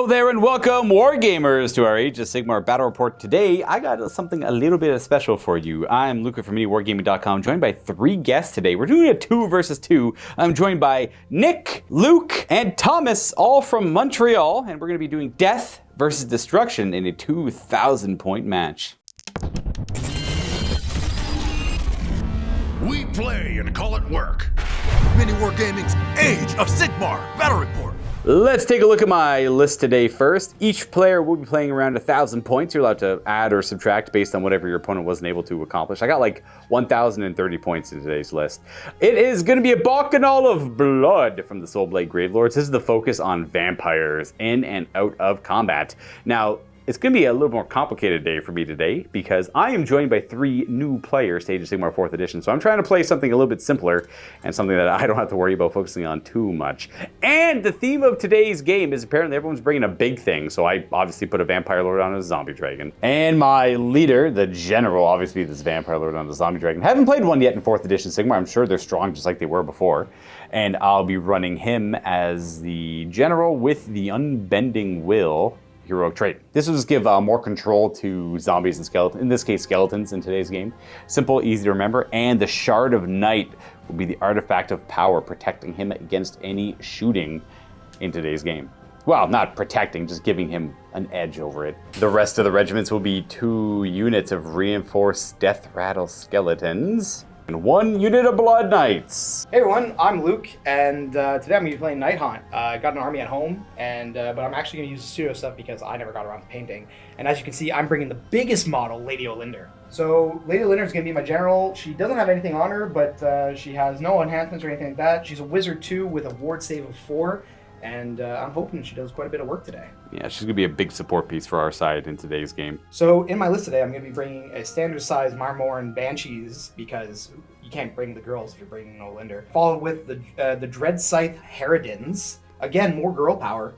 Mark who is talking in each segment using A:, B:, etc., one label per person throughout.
A: Hello there and welcome, Wargamers, to our Age of Sigmar Battle Report. Today, I got something a little bit special for you. I'm Luka from MiniWarGaming.com, joined by 3 guests today. We're doing a 2 versus 2. I'm joined by Nick, Luke, and Thomas, all from Montreal, and we're going to be doing Death versus Destruction in a 2,000-point match.
B: We play and call it work. MiniWarGaming's Age of Sigmar Battle Report.
A: Let's take a look at my list today first. Each player will be playing around 1,000 points. You're allowed to add or subtract based on whatever your opponent wasn't able to accomplish. I got like 1,030 points in today's list. It is going to be a bacchanal of blood from the Soulblade Gravelords. This is the focus on vampires in and out of combat. Now, it's going to be a little more complicated day for me today because I am joined by 3 new players to Age of Sigmar 4th edition. So I'm trying to play something a little bit simpler and something that I don't have to worry about focusing on too much. And the theme of today's game is apparently everyone's bringing a big thing. So I obviously put a Vampire Lord on a Zombie Dragon. And my leader, the General, obviously this Vampire Lord on a Zombie Dragon. Haven't played one yet in 4th edition Sigmar. I'm sure they're strong just like they were before. And I'll be running him as the General with the Unbending Will heroic trait. This will just give more control to zombies and skeletons, in this case skeletons in today's game. Simple, easy to remember, and the Shard of Night will be the artifact of power, protecting him against any shooting in today's game. Well, not protecting, just giving him an edge over it. The rest of the regiments will be 2 units of reinforced Death Rattle Skeletons and 1 unit of Blood Knights.
C: Hey everyone, I'm Luke, and today I'm going to be playing Night Haunt. I got an army at home, but I'm actually going to use the pseudo stuff because I never got around to painting. And as you can see, I'm bringing the biggest model, Lady Olinder. So Lady Olinder is going to be my general. She doesn't have anything on her, but she has no enhancements or anything like that. She's a wizard too with a ward save of 4. And I'm hoping she does quite a bit of work today.
A: Yeah, she's going to be a big support piece for our side in today's game.
C: So in my list today, I'm going to be bringing a standard size Marmoran Banshees because you can't bring the girls if you're bringing no Linder. Followed with the Dread Scythe Harridans. Again, more girl power.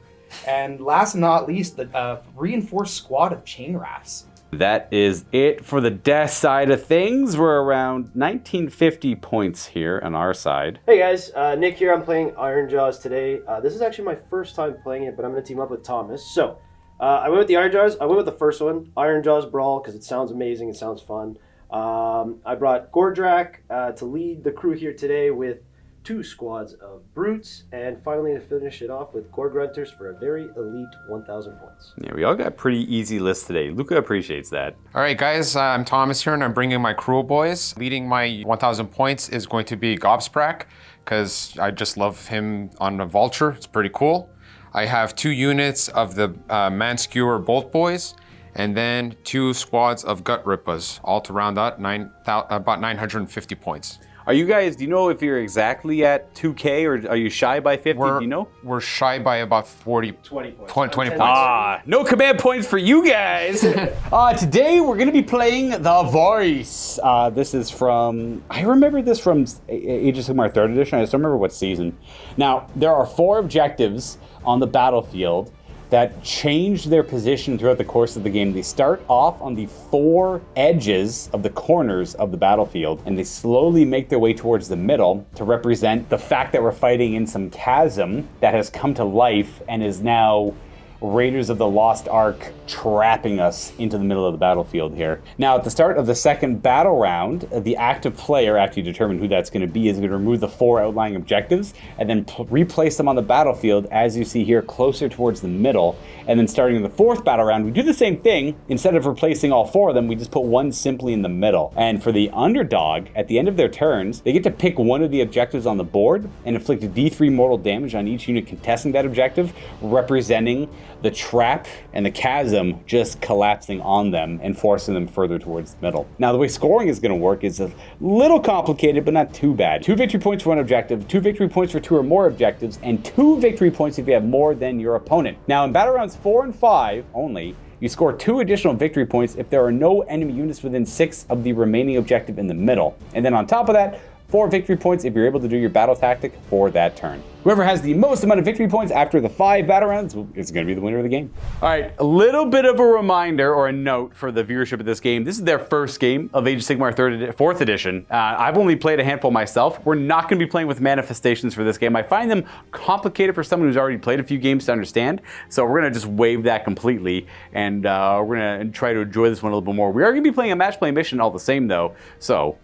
C: And last but not least, the reinforced squad of Chain Rafts.
A: That is it for the death side of things. We're around 1950 points here on our side.
D: Hey guys, Nick here. I'm playing Iron Jaws today. This is actually my first time playing it, but I'm going to team up with Thomas. So, I went with the Iron Jaws. I went with the first one, Iron Jaws Brawl, because it sounds amazing. It sounds fun. I brought Grimdark to lead the crew here today with 2 squads of Brutes, and finally to finish it off with Gore Grunters for a very elite 1,000 points.
A: Yeah, we all got pretty easy lists today. Luka appreciates that.
E: All right, guys, I'm Thomas here, and I'm bringing my Cruel Boys. Leading my 1,000 points is going to be Gobsprak, because I just love him on a Vulture. It's pretty cool. I have 2 units of the Manskewer Bolt Boys, and then 2 squads of Gut Rippas, all to round out about 950 points.
A: Are you guys, do you know if you're exactly at 2K or are you shy by 50? Do you know?
E: We're shy by about 20
D: points.
E: 20 points.
A: No command points for you guys. Today we're going to be playing The Voice. This is from, I remember this from Age of Sigmar 3rd edition. I just don't remember what season. Now, there are 4 objectives on the battlefield that change their position throughout the course of the game. They start off on the 4 edges of the corners of the battlefield, and they slowly make their way towards the middle to represent the fact that we're fighting in some chasm that has come to life and is now Raiders of the Lost Ark trapping us into the middle of the battlefield here. Now, at the start of the second battle round, the active player, after you determine who that's going to be, is going to remove the 4 outlying objectives and then replace them on the battlefield, as you see here, closer towards the middle. And then starting in the 4th battle round, we do the same thing. Instead of replacing all 4 of them, we just put 1 simply in the middle. And for the underdog, at the end of their turns, they get to pick one of the objectives on the board and inflict a D3 mortal damage on each unit contesting that objective, representing the trap and the chasm just collapsing on them and forcing them further towards the middle. Now, the way scoring is going to work is a little complicated, but not too bad. 2 victory points for 1 objective, 2 victory points for 2 or more objectives, and 2 victory points if you have more than your opponent. Now, in battle rounds 4 and 5 only, you score 2 additional victory points if there are no enemy units within 6 of the remaining objective in the middle. And then on top of that, 4 victory points if you're able to do your battle tactic for that turn. Whoever has the most amount of victory points after the 5 battle rounds is going to be the winner of the game. All right, a little bit of a reminder or a note for the viewership of this game. This is their first game of Age of Sigmar 4th edition. I've only played a handful myself. We're not going to be playing with manifestations for this game. I find them complicated for someone who's already played a few games to understand. So we're going to just waive that completely, and we're going to try to enjoy this one a little bit more. We are going to be playing a match play mission all the same, though. So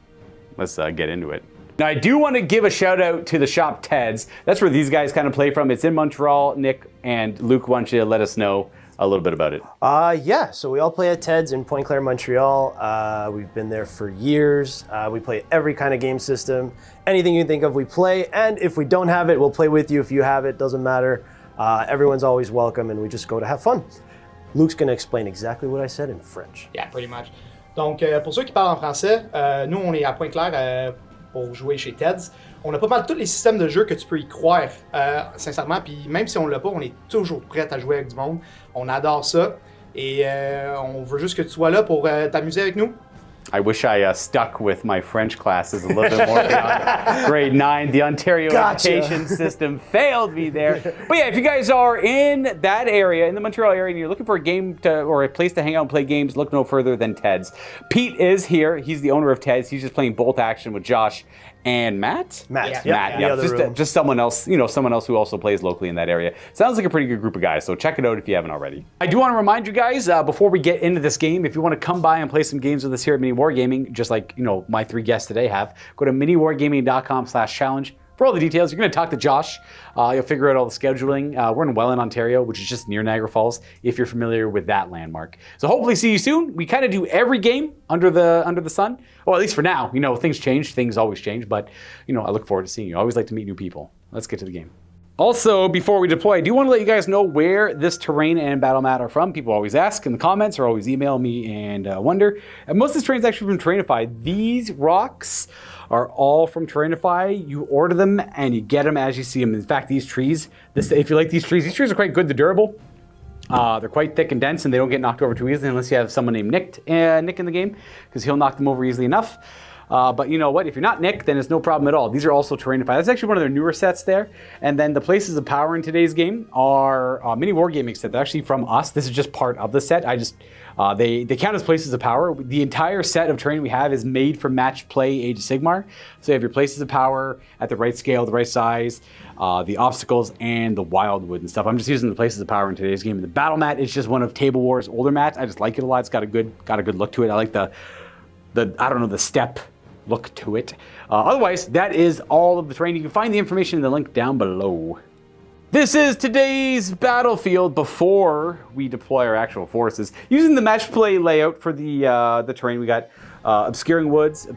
A: let's get into it. Now, I do want to give a shout out to the shop Ted's. That's where these guys kind of play from. It's in Montreal. Nick and Luke want you to let us know a little bit about it.
D: Yeah, so we all play at Ted's in Pointe Claire, Montreal. We've been there for years. We play every kind of game system. Anything you think of, we play. And if we don't have it, we'll play with you. If you have it, doesn't matter. Everyone's always welcome, and we just go to have fun. Luke's going to explain exactly what I said in French.
C: Yeah, pretty much. Donc, pour ceux qui parlent en français, nous, on est à Pointe-Claire pour jouer chez Ted's. On a pas mal tous les systèmes de jeu que tu peux y croire, sincèrement. Puis même si on l'a pas, on est toujours prêt à jouer avec du monde. On adore ça. Et on veut juste que tu sois là pour t'amuser avec nous.
A: I wish I stuck with my French classes a little bit more beyond grade 9. The Ontario education system failed me there. But yeah, if you guys are in that area, in the Montreal area, and you're looking for a game or a place to hang out and play games, look no further than Ted's. Pete is here. He's the owner of Ted's. He's just playing Bolt Action with Josh and Matt.
D: Matt,
A: Just someone else, someone else who also plays locally in that area. Sounds like a pretty good group of guys, so check it out if you haven't already. I do want to remind you guys, before we get into this game, if you want to come by and play some games with us here at MiniWarGaming, just like, my 3 guests today have, go to miniwargaming.com/challenge. For all the details, you're going to talk to Josh. You'll figure out all the scheduling. We're in Welland, Ontario, which is just near Niagara Falls, if you're familiar with that landmark. So hopefully see you soon. We kind of do every game under the sun. Well, at least for now. Things change. Things always change. But, I look forward to seeing you. I always like to meet new people. Let's get to the game. Also, before we deploy, I do want to let you guys know where this terrain and battle mat are from. People always ask in the comments or always email me and wonder. And most of this terrain is actually from Terrainify. These rocks are all from Terrainify. You order them and you get them as you see them. In fact, these trees, if you like these trees are quite good. They're durable. They're quite thick and dense, and they don't get knocked over too easily unless you have someone named Nick in the game, because he'll knock them over easily enough. But you know what? If you're not Nick, then it's no problem at all. These are also Terrainify. That's actually one of their newer sets there. And then the Places of Power in today's game are MiniWarGaming set. They're actually from us. This is just part of the set. They count as Places of Power. The entire set of terrain we have is made for match play Age of Sigmar. So you have your Places of Power at the right scale, the right size, the obstacles, and the wildwood and stuff. I'm just using the Places of Power in today's game. And the battle mat is just one of Table War's older mats. I just like it a lot. It's got a good look to it. I like the step look to it. Otherwise, that is all of the terrain. You can find the information in the link down below. This is today's battlefield before we deploy our actual forces. Using the match play layout for the terrain, we got obscuring woods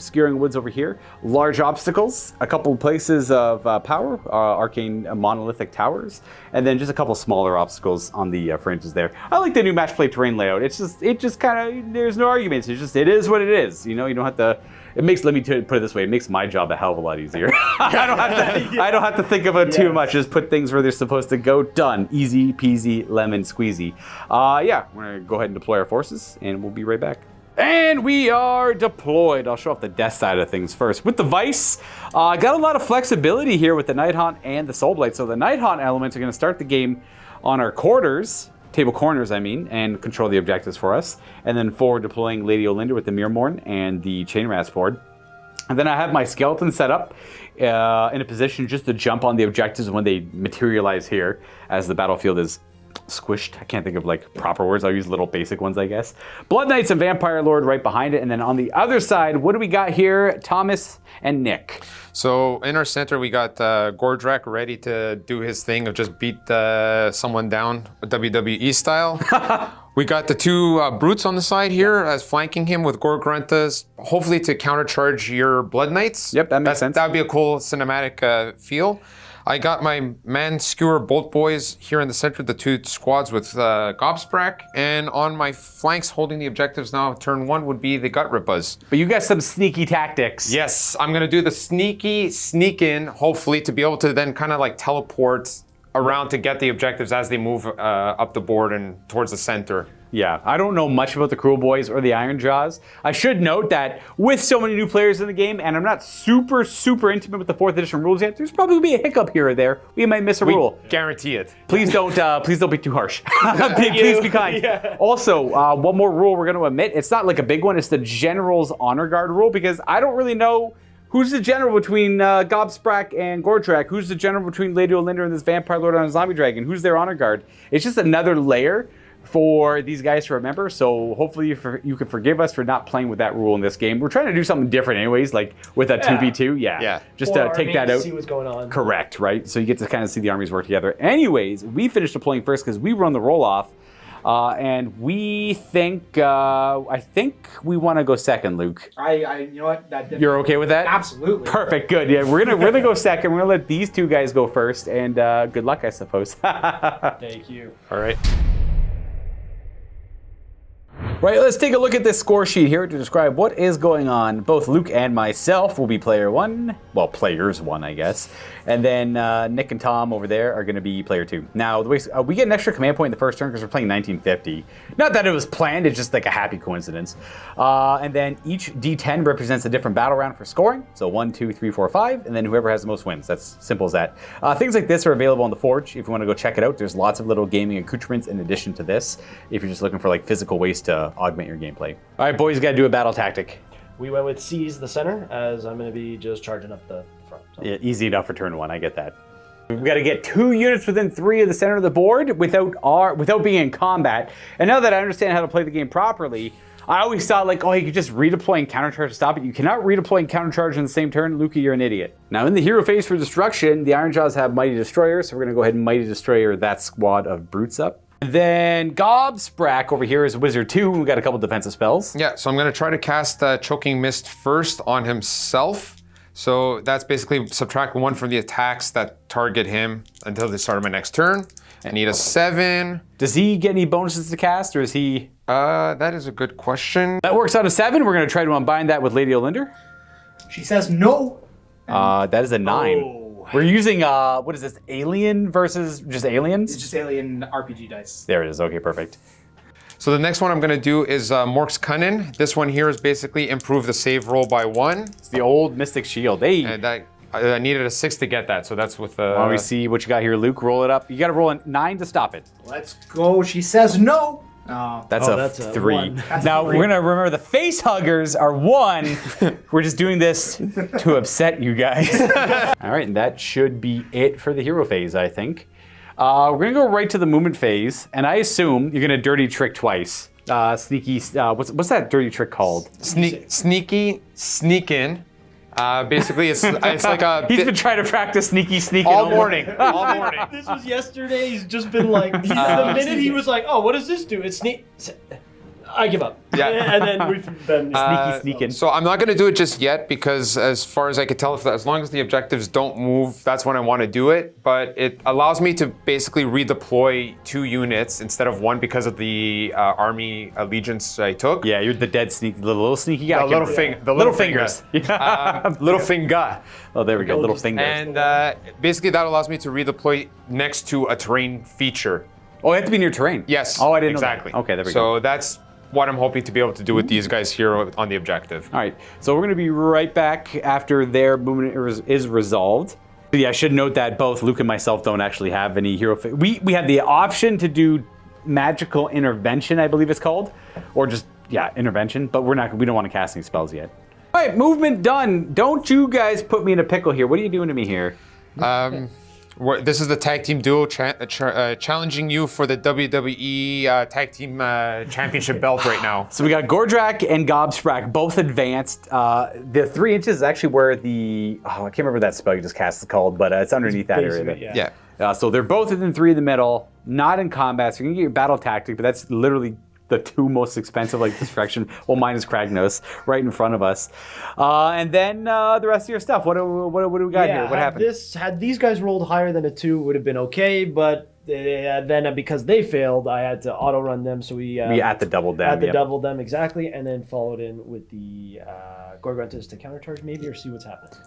A: over here, large obstacles, a couple places of power, arcane monolithic towers, and then just a couple smaller obstacles on the fringes there. I like the new match play terrain layout. It just kind of, there's no arguments. It is what it is. You don't have to. Let me put it this way, it makes my job a hell of a lot easier. I don't have to think about too much. Just put things where they're supposed to go. Done. Easy peasy lemon squeezy. We're gonna go ahead and deploy our forces, and we'll be right back. And we are deployed. I'll show off the death side of things first. With the Vice, got a lot of flexibility here with the Nighthaunt and the Soulblight. So the Nighthaunt elements are gonna start the game on our quarters, table corners, and control the objectives for us. And then forward deploying Lady Olinda with the Mirmorn and the Chain Rasp board. And then I have my skeleton set up in a position just to jump on the objectives when they materialize here, as the battlefield is squished. I can't think of proper words. I'll use little basic ones, I guess. Blood Knights and Vampire Lord right behind it. And then on the other side, what do we got here? Thomas and Nick.
E: So in our center, we got Grimdark ready to do his thing of just beat someone down WWE style. We got the 2 brutes on the side here as flanking him with Gork, hopefully to countercharge your Blood Knights.
A: Yep, that makes sense.
E: That would be a cool cinematic feel. I got my Man Skewer Bolt Boys here in the center, the 2 squads with Gobsprak, and on my flanks holding the objectives now, turn 1 would be the Gut Rippers.
A: But you got some sneaky tactics.
E: Yes, I'm gonna do the sneak in, hopefully, to be able to then kind of teleport around to get the objectives as they move up the board and towards the center.
A: Yeah, I don't know much about the Cruel Boys or the Iron Jaws. I should note that with so many new players in the game, and I'm not super intimate with the 4th edition rules yet, there's probably gonna be a hiccup here or there. We might miss a rule.
E: Guarantee it.
A: Please don't be too harsh. Please be kind. Yeah. Also, one more rule we're going to omit. It's not like a big one. It's the General's Honor Guard rule, because I don't really know who's the general between Gobsprak and Gordrak. Who's the general between Lady Olinda and this Vampire Lord on a Zombie Dragon? Who's their Honor Guard? It's just another layer for these guys to remember. So hopefully you can forgive us for not playing with that rule in this game. We're trying to do something different anyways, like with a 2v2. Yeah. Just take that out.
D: See what's going on.
A: Correct, right? So you get to kind of see the armies work together. Anyways, we finished deploying first because we run the roll-off. And we think, I think we want to go second, Luke.
C: You know what?
A: You're okay with that?
C: Absolutely.
A: Perfect, good. Yeah, we're gonna go second. We're gonna let these two guys go first, and good luck, I suppose.
D: Thank you.
E: All right.
A: Right, let's take a look at this score sheet here to describe what is going on. Both Luke and myself will be player 1. Well, players 1, I guess. And then Nick and Tom over there are going to be player 2. Now, the way, we get an extra command point in the first turn because we're playing 1950. Not that it was planned, it's just like a happy coincidence. And then each D10 represents a different battle round for scoring. So 1, 2, 3, 4, 5, and then whoever has the most wins. That's simple as that. Things like this are available on the Forge if you want to go check it out. There's lots of little gaming accoutrements in addition to this if you're just looking for like physical ways to augment your gameplay. All right, boys, got to do a battle tactic.
D: We went with seize the center, as I'm going to be just charging up the front. So.
A: Yeah, easy enough for turn 1, I get that. We've got to get 2 units within 3 of the center of the board without being in combat. And now that I understand how to play the game properly, I always thought like, oh, you could just redeploy and countercharge to stop it. You cannot redeploy and countercharge in the same turn. Luka, you're an idiot. Now in the hero phase for destruction, the Ironjaws have Mighty Destroyer, so we're going to go ahead and Mighty Destroyer that squad of brutes up. Then Gobsprak over here is Wizard 2. We've got a couple defensive spells.
E: Yeah, so I'm going to try to cast Choking Mist first on himself. So that's basically subtract 1 from the attacks that target him until the start of my next turn. I need a 7.
A: Does he get any bonuses to cast, or is he...
E: That is a good question.
A: That works out a 7. We're going to try to unbind that with Lady Olinder.
C: She says no.
A: That is a 9.
C: Oh.
A: We're using, what is this, alien versus just aliens?
C: It's just alien RPG dice.
A: There it is. Okay, perfect.
E: So the next one I'm going to do is Mork's Cunning. This one here is basically improve the save roll by 1.
A: It's the old Mystic Shield. Hey.
E: And I needed a 6 to get that, so that's with the...
A: Why don't we see what you got here, Luke? Roll it up. You got to roll a 9 to stop it.
C: Let's go. She says no. Oh.
A: That's a 3.
C: 1.
A: Now, we're going to remember the face huggers are 1. We're just doing this to upset you guys. All right, and that should be it for the hero phase, I think. We're going to go right to the movement phase, and I assume you're going to dirty trick twice. Sneaky, what's that dirty trick called?
E: Sneak in. Basically, it's like a...
A: He's been trying to practice sneaking
E: all morning. All morning.
D: This was yesterday. He's just been like, the minute he was like, oh, what does this do? It's sneak. I give up.
E: Yeah.
D: And then we've been
A: sneaking.
E: So I'm not going to do it just yet because as far as I could tell, as long as the objectives don't move, that's when I want to do it. But it allows me to basically redeploy 2 units instead of 1 because of the army allegiance I took.
A: Yeah, you're the dead sneaky, little sneaky guy.
E: The little fingers. Little finger.
A: Oh, there we go, little fingers.
E: And basically that allows me to redeploy next to a terrain feature.
A: Oh, it has to be near terrain?
E: Yes.
A: Oh, I didn't
E: exactly.
A: know that. Okay, there we
E: So
A: go.
E: that's what I'm hoping to be able to do with these guys here on the objective.
A: All right, so we're going to be right back after their movement is resolved. But yeah, I should note that both Luke and myself don't actually have any hero. We have the option to do magical intervention, I believe it's called, or just intervention. But we don't want to cast any spells yet. All right, movement done. Don't you guys put me in a pickle here. What are you doing to me here?
E: This is the tag team duo challenging you for the WWE tag team championship belt right now.
A: So we got Gordrak and Gobsprak both advanced. The 3 inches is actually where the I can't remember that spell you just cast is called, but it's underneath that area. There.
E: Yeah.
A: So they're both within 3 in the middle, not in combat. So you're gonna get your battle tactic, but that's literally the 2 most expensive distraction. Well, mine is Kragnos right in front of us, and then the rest of your stuff. What do we got here? What happened?
D: Had these guys rolled higher than a 2, would have been okay, but then because they failed, I had to auto run them. So we
A: at the double them.
D: Double them exactly, and then followed in with the Gorgontas to countercharge maybe, or see what's happening.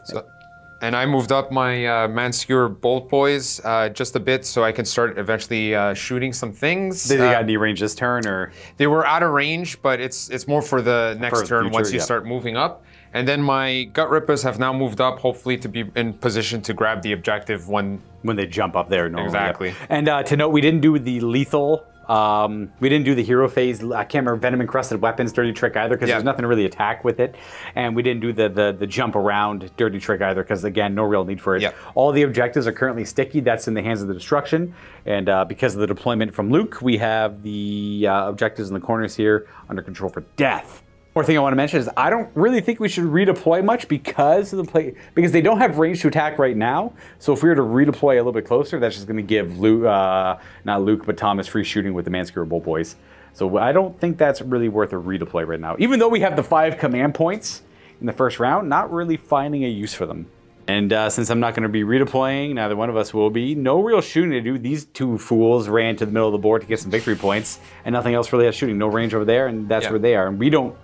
E: And I moved up my Manskewer Bolt Boys just a bit so I can start eventually shooting some things.
A: Did they got any range this turn, or?
E: They were out of range, but it's more for the next turn
A: future,
E: once you start moving up. And then my Gut Rippers have now moved up, hopefully to be in position to grab the objective when
A: They jump up there. Normally.
E: Exactly.
A: And to note, we didn't do the lethal. We didn't do the hero phase. I can't remember Venom Encrusted Weapons dirty trick either because there's nothing to really attack with it. And we didn't do the jump around dirty trick either because, again, no real need for it. All the objectives are currently sticky. That's in the hands of the destruction. And because of the deployment from Luke, we have the objectives in the corners here under control for death. One thing I want to mention is I don't really think we should redeploy much because of because they don't have range to attack right now. So if we were to redeploy a little bit closer, that's just going to give Luke, not Luke, but Thomas free shooting with the Manskewer Bolt Boys. So I don't think that's really worth a redeploy right now. Even though we have the 5 command points in the first round, not really finding a use for them. And since I'm not going to be redeploying, neither one of us will be. No real shooting to do. These two fools ran to the middle of the board to get some victory points, and nothing else really has shooting. No range over there, and that's where they are. And we don't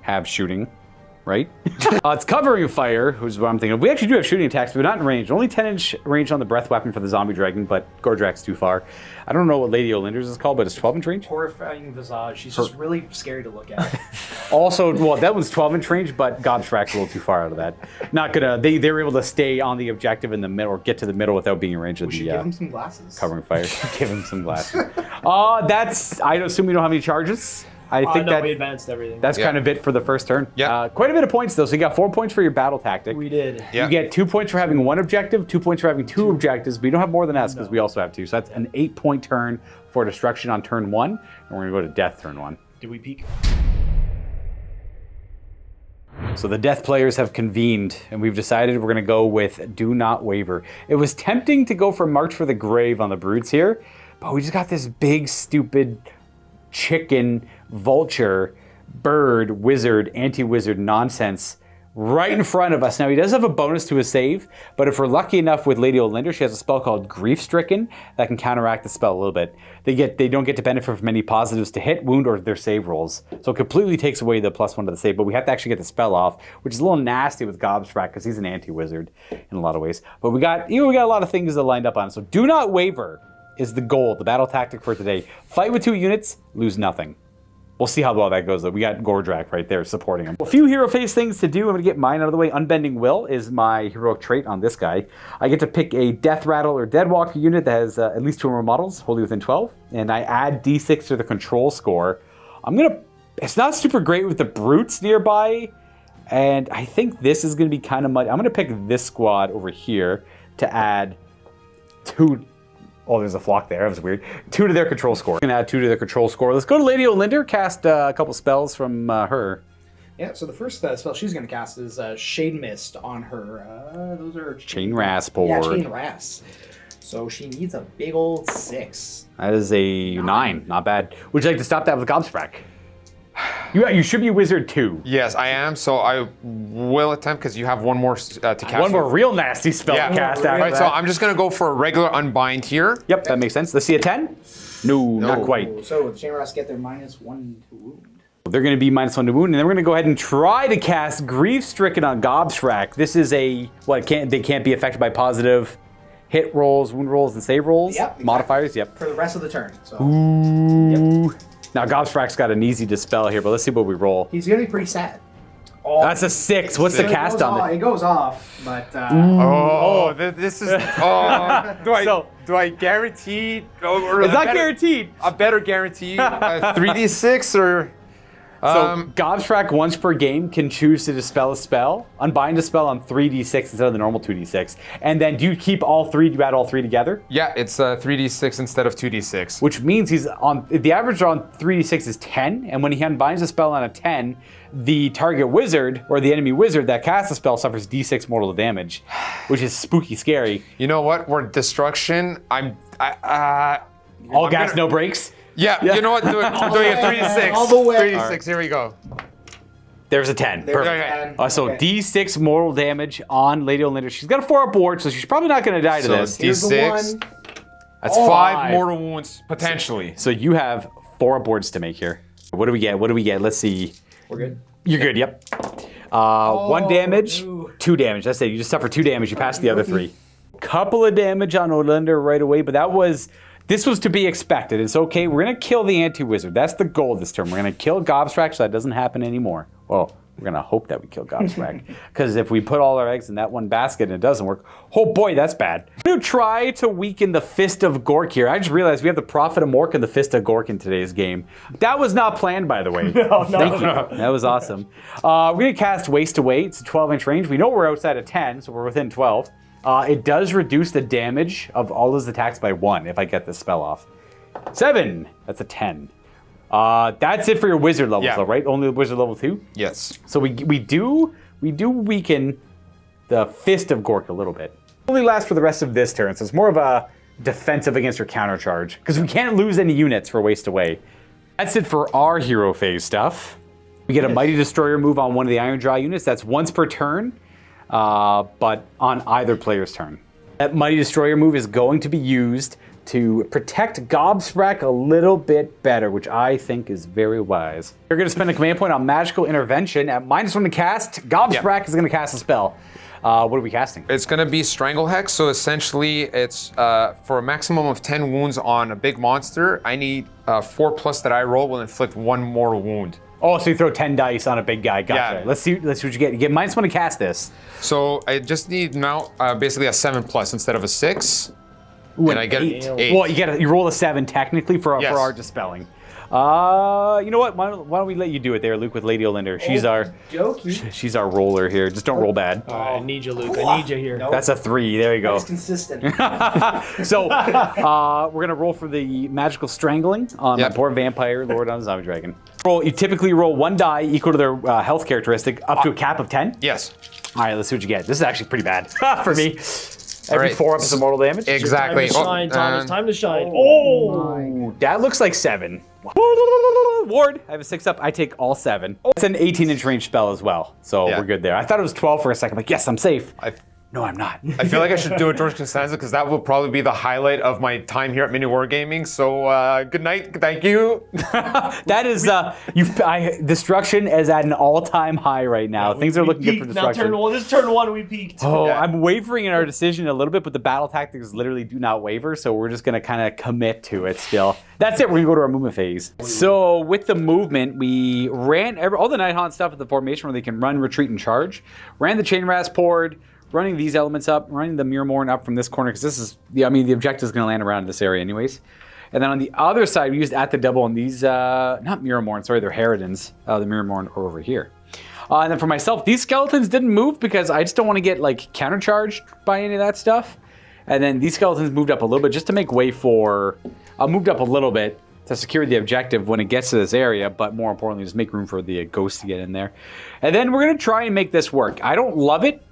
A: have shooting, right? It's covering fire, which is what I'm thinking of. We actually do have shooting attacks, but not in range. Only 10-inch range on the breath weapon for the zombie dragon, but Gordrak's too far. I don't know what Lady Olinder's is called, but it's 12-inch range?
C: Horrifying visage. She's just really scary to look at.
A: Also, well, that one's 12-inch range, but Gobstrak's a little too far out of that. Not gonna. They were able to stay on the objective in the middle, or get to the middle without being in range of
C: We should
A: the
C: give him some glasses.
A: covering fire. Give him some glasses. That's. I assume we don't have any charges. I think
F: no, we advanced everything.
A: That's kind of it for the first turn.
E: Yeah.
A: Quite a bit of points, though. So you got 4 points for your battle tactic.
F: We did.
E: Yeah.
A: You get 2 points for having one objective, 2 points for having two objectives, but you don't have more than us because we also have 2. So that's an 8-point turn for destruction on turn 1, and we're going to go to death turn 1.
F: Did we peek?
A: So the death players have convened, and we've decided we're going to go with Do Not Waver. It was tempting to go for March for the Grave on the Brutes here, but we just got this big, stupid chicken, vulture, bird, wizard, anti-wizard nonsense right in front of us. Now, he does have a bonus to his save, but if we're lucky enough with Lady Olinder, she has a spell called Grief Stricken that can counteract the spell a little bit. They don't get to benefit from any positives to hit, wound, or their save rolls. So it completely takes away the +1 to the save, but we have to actually get the spell off, which is a little nasty with Gobstrak because he's an anti-wizard in a lot of ways. But we got a lot of things that lined up on it. So Do Not Waver is the goal, the battle tactic for today. Fight with 2 units, lose nothing. We'll see how well that goes, though. We got Gordrak right there supporting him. A few hero phase things to do. I'm going to get mine out of the way. Unbending Will is my heroic trait on this guy. I get to pick a Death Rattle or Deadwalker unit that has at least 2 or more models, wholly within 12, and I add D6 to the control score. It's not super great with the Brutes nearby, and I think this is going to be kind of muddy. I'm going to pick this squad over here to add 2. Oh, there's a flock there. That was weird. 2 to their control score. I'm going to add 2 to their control score. Let's go to Lady Olinder, cast a couple spells from her.
C: Yeah, so the first spell she's going to cast is Shade Mist on her. Those are...
A: Chain Rasp board.
C: Yeah, Chain Rasp. So she needs a big old 6.
A: That is a 9. Not bad. Would you like to stop that with Gobstrak? You should be Wizard 2.
E: Yes, I am. So I will attempt because you have one more to cast.
A: One more real nasty spell to cast after
E: Right,
A: that.
E: so I'm just going to go for a regular Unbind here.
A: Yep, that makes sense. Let's see a 10. No, not quite.
C: So the Chain Rasp get their -1 to wound.
A: They're going to be -1 to wound, and then we're going to go ahead and try to cast Grief Stricken on Gobstrak. This is they can't be affected by positive hit rolls, wound rolls, and save rolls.
C: Yep, exactly.
A: Modifiers. Yep.
C: For the rest of the turn. So.
A: Ooh. Now Gobstrak's got an easy dispel here, but let's see what we roll.
C: He's going to be pretty sad. Oh,
A: That's a 6. What's the cast on it?
C: It goes off, but...
E: This is... do I guarantee...
A: It's not guaranteed.
E: A better guarantee, 3d6 or...
A: So Gobstrak once per game can choose to dispel a spell, unbind a spell on 3d6 instead of the normal 2d6. And then do you keep all 3? Do you add all 3 together?
E: Yeah, it's 3d6 instead of 2d6.
A: Which means the average on 3d6 is 10, and when he unbinds a spell on a 10, the target wizard or the enemy wizard that casts the spell suffers d6 mortal damage, which is spooky scary.
E: You know what? We're destruction.
A: All gas, no brakes.
E: Yeah, you know what? I'm doing a 3d6.
C: All the way.
E: 3d6, here we go.
A: There's a 10.
C: There's
A: Perfect.
C: a 10.
A: So
C: Okay.
A: D6 mortal damage on Lady Olinder. She's got a 4-up board, so she's probably not going to die to
E: So
A: this.
C: Here's the
E: D6.
C: one.
E: That's
A: Oh,
E: 5
A: 5.
E: mortal wounds, potentially.
A: So you have 4-up boards to make here. What do we get? Let's see.
C: We're good.
A: You're good, yep. 1 damage,
C: no.
A: 2 damage. That's it. You just suffer 2 damage. You pass the other 3. Couple of damage on Olander right away, but this was to be expected. It's okay. We're going to kill the anti-wizard. That's the goal this turn. We're going to kill Gobstrack so that doesn't happen anymore. Well, we're going to hope that we kill Gobstrack. Because if we put all our eggs in that one basket and it doesn't work, oh boy, that's bad. I'm going to try to weaken the Fist of Gork here. I just realized we have the Prophet of Mork and the Fist of Gork in today's game. That was not planned, by the way. Thank you. That was awesome. We're going to cast Waste Away. It's a 12-inch range. We know we're outside of 10, so we're within 12. It does reduce the damage of all his attacks by 1 if I get this spell off. 7. That's a 10. That's it for your wizard levels, though, right? Only wizard level 2?
E: Yes.
A: So we do weaken the Fist of Gork a little bit. Only lasts for the rest of this turn, so it's more of a defensive against your counter charge because we can't lose any units for Waste Away. That's it for our hero phase stuff. We get a Mighty Destroyer move on one of the Iron Jaw units. That's once per turn, but on either player's turn. That Mighty Destroyer move is going to be used to protect Gobstrack a little bit better, which I think is very wise. You're going to spend a command point on Magical Intervention. At -1 to cast, Gobstrack is going to cast a spell. What are we casting?
E: It's going to be Strangle Hex, so essentially it's for a maximum of 10 wounds on a big monster. I need 4+ that I roll will inflict 1 mortal wound.
A: Oh, so you throw 10 dice on a big guy. Gotcha.
E: Yeah.
A: Let's see what you get. You get -1 to cast this.
E: So I just need now basically a 7+ instead of a 6.
A: Ooh,
E: and I get 8.
A: Well, you roll a 7 technically for our dispelling. You know what? Why don't we let you do it there, Luke, with Lady Olinder? She's our roller here. Just don't roll bad.
C: I need you, Luke. I need you here.
A: That's a 3. There you go.
C: That's consistent.
A: So we're gonna roll for the magical strangling on my poor vampire lord on the zombie dragon. You typically roll 1 die equal to their health characteristic up to a cap of 10.
E: Yes.
A: All right, let's see what you get. This is actually pretty bad for me. Every
E: right.
A: 4 ups of mortal damage.
E: Exactly.
F: Time to shine, Thomas. Time to shine.
A: Oh, that looks like 7. Ward, I have a 6 up. I take all 7. It's an 18-inch range spell as well, so we're good there. I thought it was 12 for a second. Like, yes, I'm safe. No, I'm not.
E: I feel like I should do a George Costanza because that will probably be the highlight of my time here at MiniWarGaming. So good night. Thank you.
A: That is, destruction is at an all-time high right now. Things are looking good for destruction.
F: This turn 1 we peaked.
A: Oh, yeah. I'm wavering in our decision a little bit, but the battle tactics literally do not waver, so we're just going to kind of commit to it still. That's it. We're going to go to our movement phase. So with the movement, we ran all the Night Haunt stuff at the formation where they can run, retreat, and charge. Ran the Chain Raspord, running these elements up, running the Mirrormorn up from this corner, because this is, the objective is going to land around this area anyways. And then on the other side, we used at the double on these, not Mirrormorn, sorry, they're Harridans. The Mirrormorn are over here. And then for myself, these skeletons didn't move because I just don't want to get like countercharged by any of that stuff. And then these skeletons moved up a little bit just to make way for, moved up a little bit to secure the objective when it gets to this area, but more importantly, just make room for the ghost to get in there. And then we're going to try and make this work. I don't love it.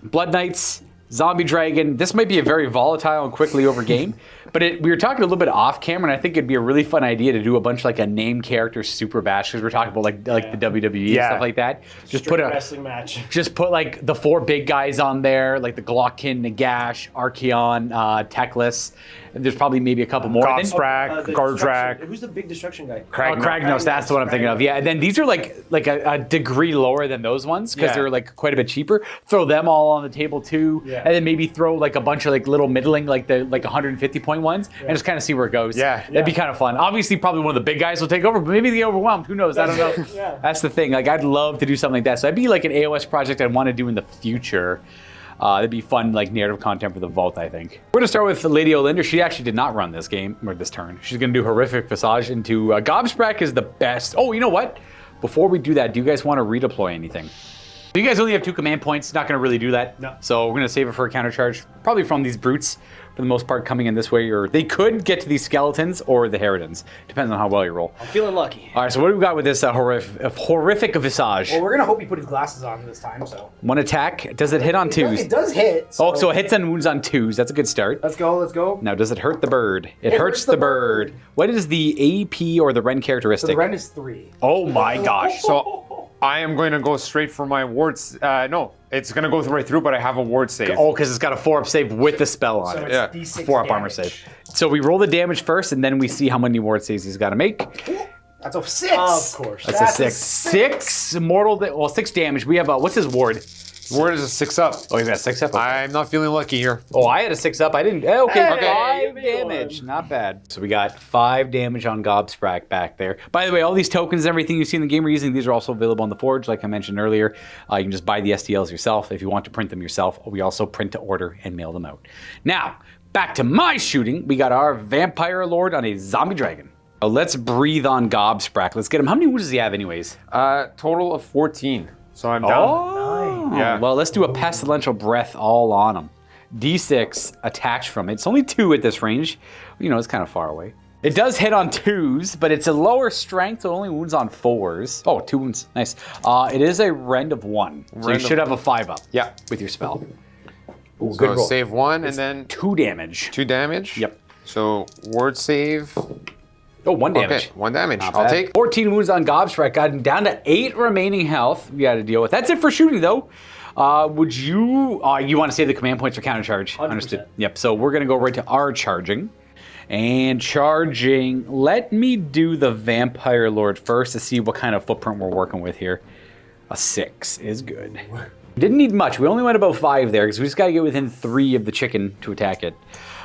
A: Blood Knights, Zombie Dragon, this might be a very volatile and quickly over game, but we were talking a little bit off camera, and I think it'd be a really fun idea to do a bunch like a named character super bash, because we're talking about like the WWE and stuff like that. Just put a
F: wrestling match.
A: Just put like the 4 big guys on there, like the Glockin, Nagash, Archeon, Teclis, and there's probably maybe a couple more.
E: Gobstrack, Gardrak.
D: Who's the big destruction guy?
A: Kragnos, that's the one I'm thinking of. Yeah, and then these are like a degree lower than those ones because they're like quite a bit cheaper. Throw them all on the table too, and then maybe throw like a bunch of like little middling, like the 150 point ones, and just kind of see where it goes. That'd be kind of fun. Obviously, probably one of the big guys will take over, but maybe they get overwhelmed. Who knows? I don't know. That's the thing. Like, I'd love to do something like that. So that'd be like an AOS project I'd want to do in the future. It'd be fun, like narrative content for the Vault, I think. We're gonna start with Lady Olinder. She actually did not run this game, or this turn. She's gonna do Horrific Visage into Gobstrack is the best. Oh, you know what? Before we do that, do you guys want to redeploy anything? You guys only have 2 command points. Not gonna really do that.
F: No.
A: So we're gonna save it for a counter charge, probably from these brutes for the most part coming in this way, or they could get to these skeletons or the Harridans. Depends on how well you roll.
C: I'm feeling lucky.
A: All right, so what do we got with this horrific Visage?
C: Well, we're gonna hope he put his glasses on this time. So
A: 1 attack. Does it hit on 2s?
C: It does hit.
A: So it hits and wounds on 2s. That's a good start.
C: Let's go. Let's go.
A: Now, does it hurt the bird? It hurts the bird. What is the AP or the Ren characteristic?
C: So the Ren is 3.
A: Oh my gosh.
E: So I am going to go straight for my wards. No, it's going to go right through, but I have a ward save.
A: Oh, because it's got a 4-up save with the spell on it.
C: So it's D6
A: 4-up armor save. So we roll the damage first, and then we see how many ward saves he's got to make.
C: That's a 6.
F: Of course.
A: That's a 6. 6 mortal. 6 damage. We have what's his ward?
E: Word is a 6-up.
A: Oh, you got a 6-up? Okay.
E: I'm not feeling lucky here.
A: Oh, I had a 6-up. I didn't. Okay,
F: Hey,
A: 5
F: give me
A: damage.
F: one.
A: Not bad. So we got 5 damage on Gobsprak back there. By the way, all these tokens and everything you see in the game we're using, these are also available on the Forge, like I mentioned earlier. You can just buy the STLs yourself if you want to print them yourself. We also print to order and mail them out. Now, back to my shooting. We got our Vampire Lord on a Zombie Dragon. Let's breathe on Gobsprak. Let's get him. How many wounds does he have anyways?
E: Total of 14. So I'm down.
A: Oh,
E: Yeah.
A: Well, let's do a Pestilential Breath all on him. D6 attached from it. It's only 2 at this range. You know, it's kind of far away. It does hit on 2s, but it's a lower strength, so it only wounds on 4s. Oh, 2 wounds. Nice. It is a rend of 1. So you should have a 5-up.
E: Yeah.
A: With your spell. Ooh,
E: So
A: good roll.
E: save 1 and then
A: 2 damage.
E: 2 damage.
A: Yep.
E: So word save.
A: Oh, 1 damage.
E: Okay, 1 damage.
A: Not
E: I'll
A: bad.
E: take.
A: 14 wounds on Gobsprak. Got him down to 8 remaining health. We got to deal with. That's it for shooting, though. Would you? You want to save the command points for counter charge?
F: 100%.
A: Understood. Yep. So we're gonna go right to our charging, and charging. Let me do the Vampire Lord first to see what kind of footprint we're working with here. A 6 is good. Didn't need much. We only went about 5 there because we just got to get within 3 of the chicken to attack it.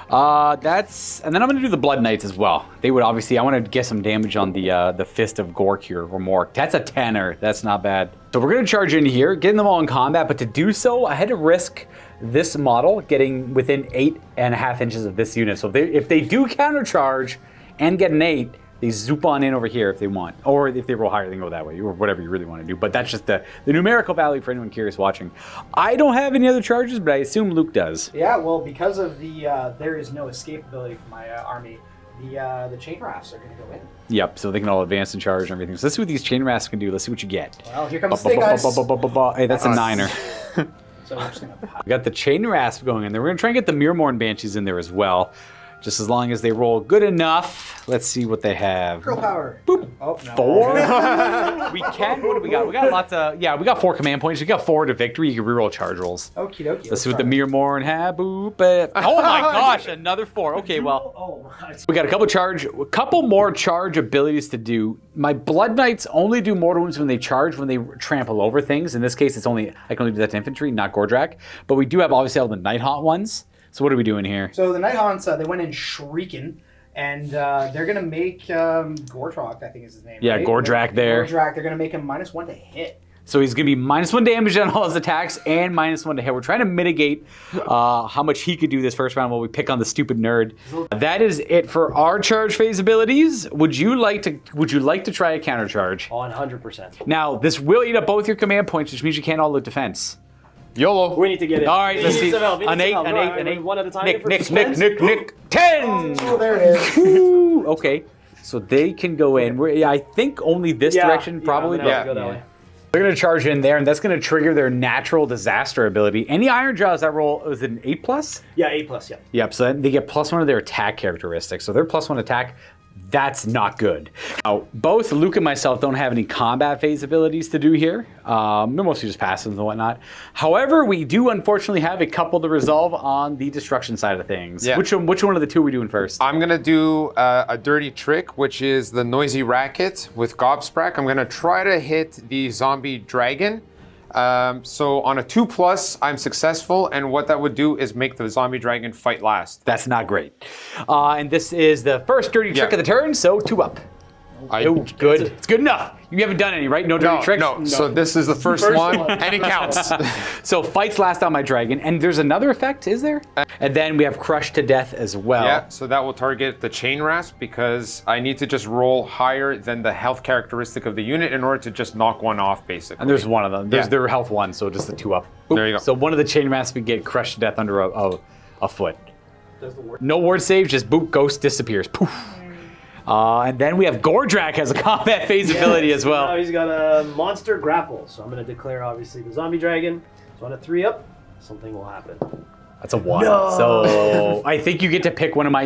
A: And then I'm going to do the Blood Knights as well. They would obviously, I want to get some damage on the Fist of Gork here, or Mork. That's a 10er. That's not bad. So we're going to charge in here, getting them all in combat, but to do so, I had to risk this model getting within 8.5 inches of this unit. So if they do counter charge and get an 8, they zoop on in over here if they want. Or if they roll higher, they can go that way, or whatever you really want to do. But that's just the numerical value for anyone curious watching. I don't have any other charges, but I assume Luke does.
C: Yeah, well, because of the there is no escape ability for my army, the chain rafts are going to go in.
A: Yep, so they can all advance and charge and everything. So let's see what these chain rafts can do. Let's see what you get.
C: Well, here comes the snake eyes.
A: Hey, that's a 9er.
C: So we're just going to
A: We got the chain rasp going in there. We're going to try and get the Mirmorn Banshees in there as well. Just as long as they roll good enough. Let's see what they have.
C: Girl power.
A: Boop.
C: Oh, no.
A: 4? We can. What do we got? We got lots of. Yeah, we got 4 command points. We got 4 to victory. You can reroll charge rolls.
C: Okie dokie.
A: Let's see what the Mirmorn have. Boop. Oh my gosh, another 4. Okay, well.
F: Oh, my.
A: We got a couple more charge abilities to do. My Blood Knights only do mortal wounds when they charge, when they trample over things. In this case, I can only do that to infantry, not Gordrak. But we do have obviously all the Night Haunt ones. So what are we doing here?
C: So the Night Haunts, they went in shrieking, and they're going to make Gortrak, I think is his name.
A: Yeah,
C: right?
A: Gordrak there.
C: Gordrak, they're going to make him -1 to hit.
A: So he's going to be -1 damage on all his attacks and -1 to hit. We're trying to mitigate how much he could do this first round while we pick on the stupid nerd. That is it for our charge phase abilities. Would you like to try a counter charge?
F: 100%.
A: Now, this will eat up both your command points, which means you can't all load defense.
E: YOLO.
F: We need to get it.
A: All right,
F: We
A: let's
F: need
A: see.
F: some help. We need
A: An
F: some
A: 8,
F: help.
A: an
F: All
A: 8,
F: right,
A: an 8.
F: one at a time.
A: Nick,
F: for
A: Nick,
F: suspense.
A: Nick. 10!
C: Oh, there it is.
A: Ooh, okay. So they can go in. I think only this direction probably.
F: I'm gonna have to go that way.
A: They're going to charge in there, and that's going to trigger their natural disaster ability. Any Iron Jaws that roll, was it an 8+?
F: Yeah, 8+, yeah.
A: Yep, so they get +1 of their attack characteristics. So their +1 attack, that's not good. Now, both Luke and myself don't have any combat phase abilities to do here. They're mostly just passives and whatnot. However, we do unfortunately have a couple to resolve on the destruction side of things.
E: Yeah.
A: Which one of the two are we doing first?
E: I'm gonna do a dirty trick, which is the noisy racket with Gobsprak. I'm gonna try to hit the zombie dragon. So on a 2+, I'm successful, and what that would do is make the zombie dragon fight last.
A: That's not great. And this is the first dirty trick
E: Yeah.
A: of the turn, so 2 up. Oh, good. It's good enough. You haven't done any, right? No dirty tricks?
E: No. So this is the first one, and it counts.
A: So fights last on my dragon, and there's another effect, is there? And then we have crushed to death as well.
E: Yeah, so that will target the chain rasp because I need to just roll higher than the health characteristic of the unit in order to just knock one off, basically.
A: And there's one of them. There's
E: Yeah.
A: their health 1, so just the 2 up. Boop.
E: There you go.
A: So one of the chain rasps would get crushed to death under a foot. No ward save, just boop, ghost disappears. Poof. And then we have Gordrak has a combat phase ability as
F: Now
A: well.
F: he's got a monster grapple, so I'm going to declare, obviously, the zombie dragon. So on a 3 up, something will happen.
A: That's a 1.
F: No.
A: So I think you get to pick one of my,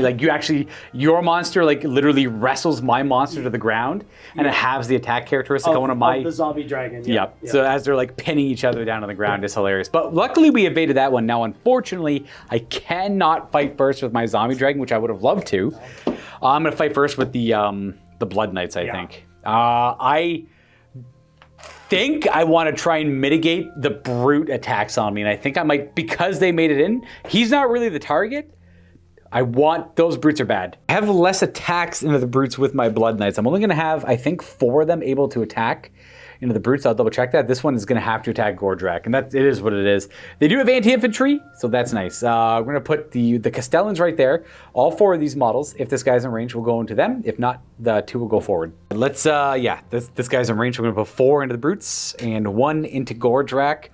A: your monster literally wrestles my monster to the ground, and it halves the attack characteristic of one of my.
F: the zombie dragon. Yeah.
A: Yep. So as they're pinning each other down on the ground, it's hilarious. But luckily we evaded that one. Now, unfortunately, I cannot fight first with my zombie dragon, which I would have loved to. I'm going to fight first with the Blood Knights, I think. think I want to try and mitigate the brute attacks on me, and I think I might, because they made it in, he's not really the target. I want, those brutes are bad. I have less attacks into the brutes with my Blood Knights. I'm only going to have, I think, 4 of them able to attack into the brutes. I'll double check that. This one is going to have to attack Grimdark, and it is what it is. They do have anti-infantry, so that's nice. We're going to put the Castellans right there. All 4 of these models, if this guy's in range, will go into them. If not, the 2 will go forward. Let's, this guy's in range. We're going to put 4 into the brutes and 1 into Grimdark.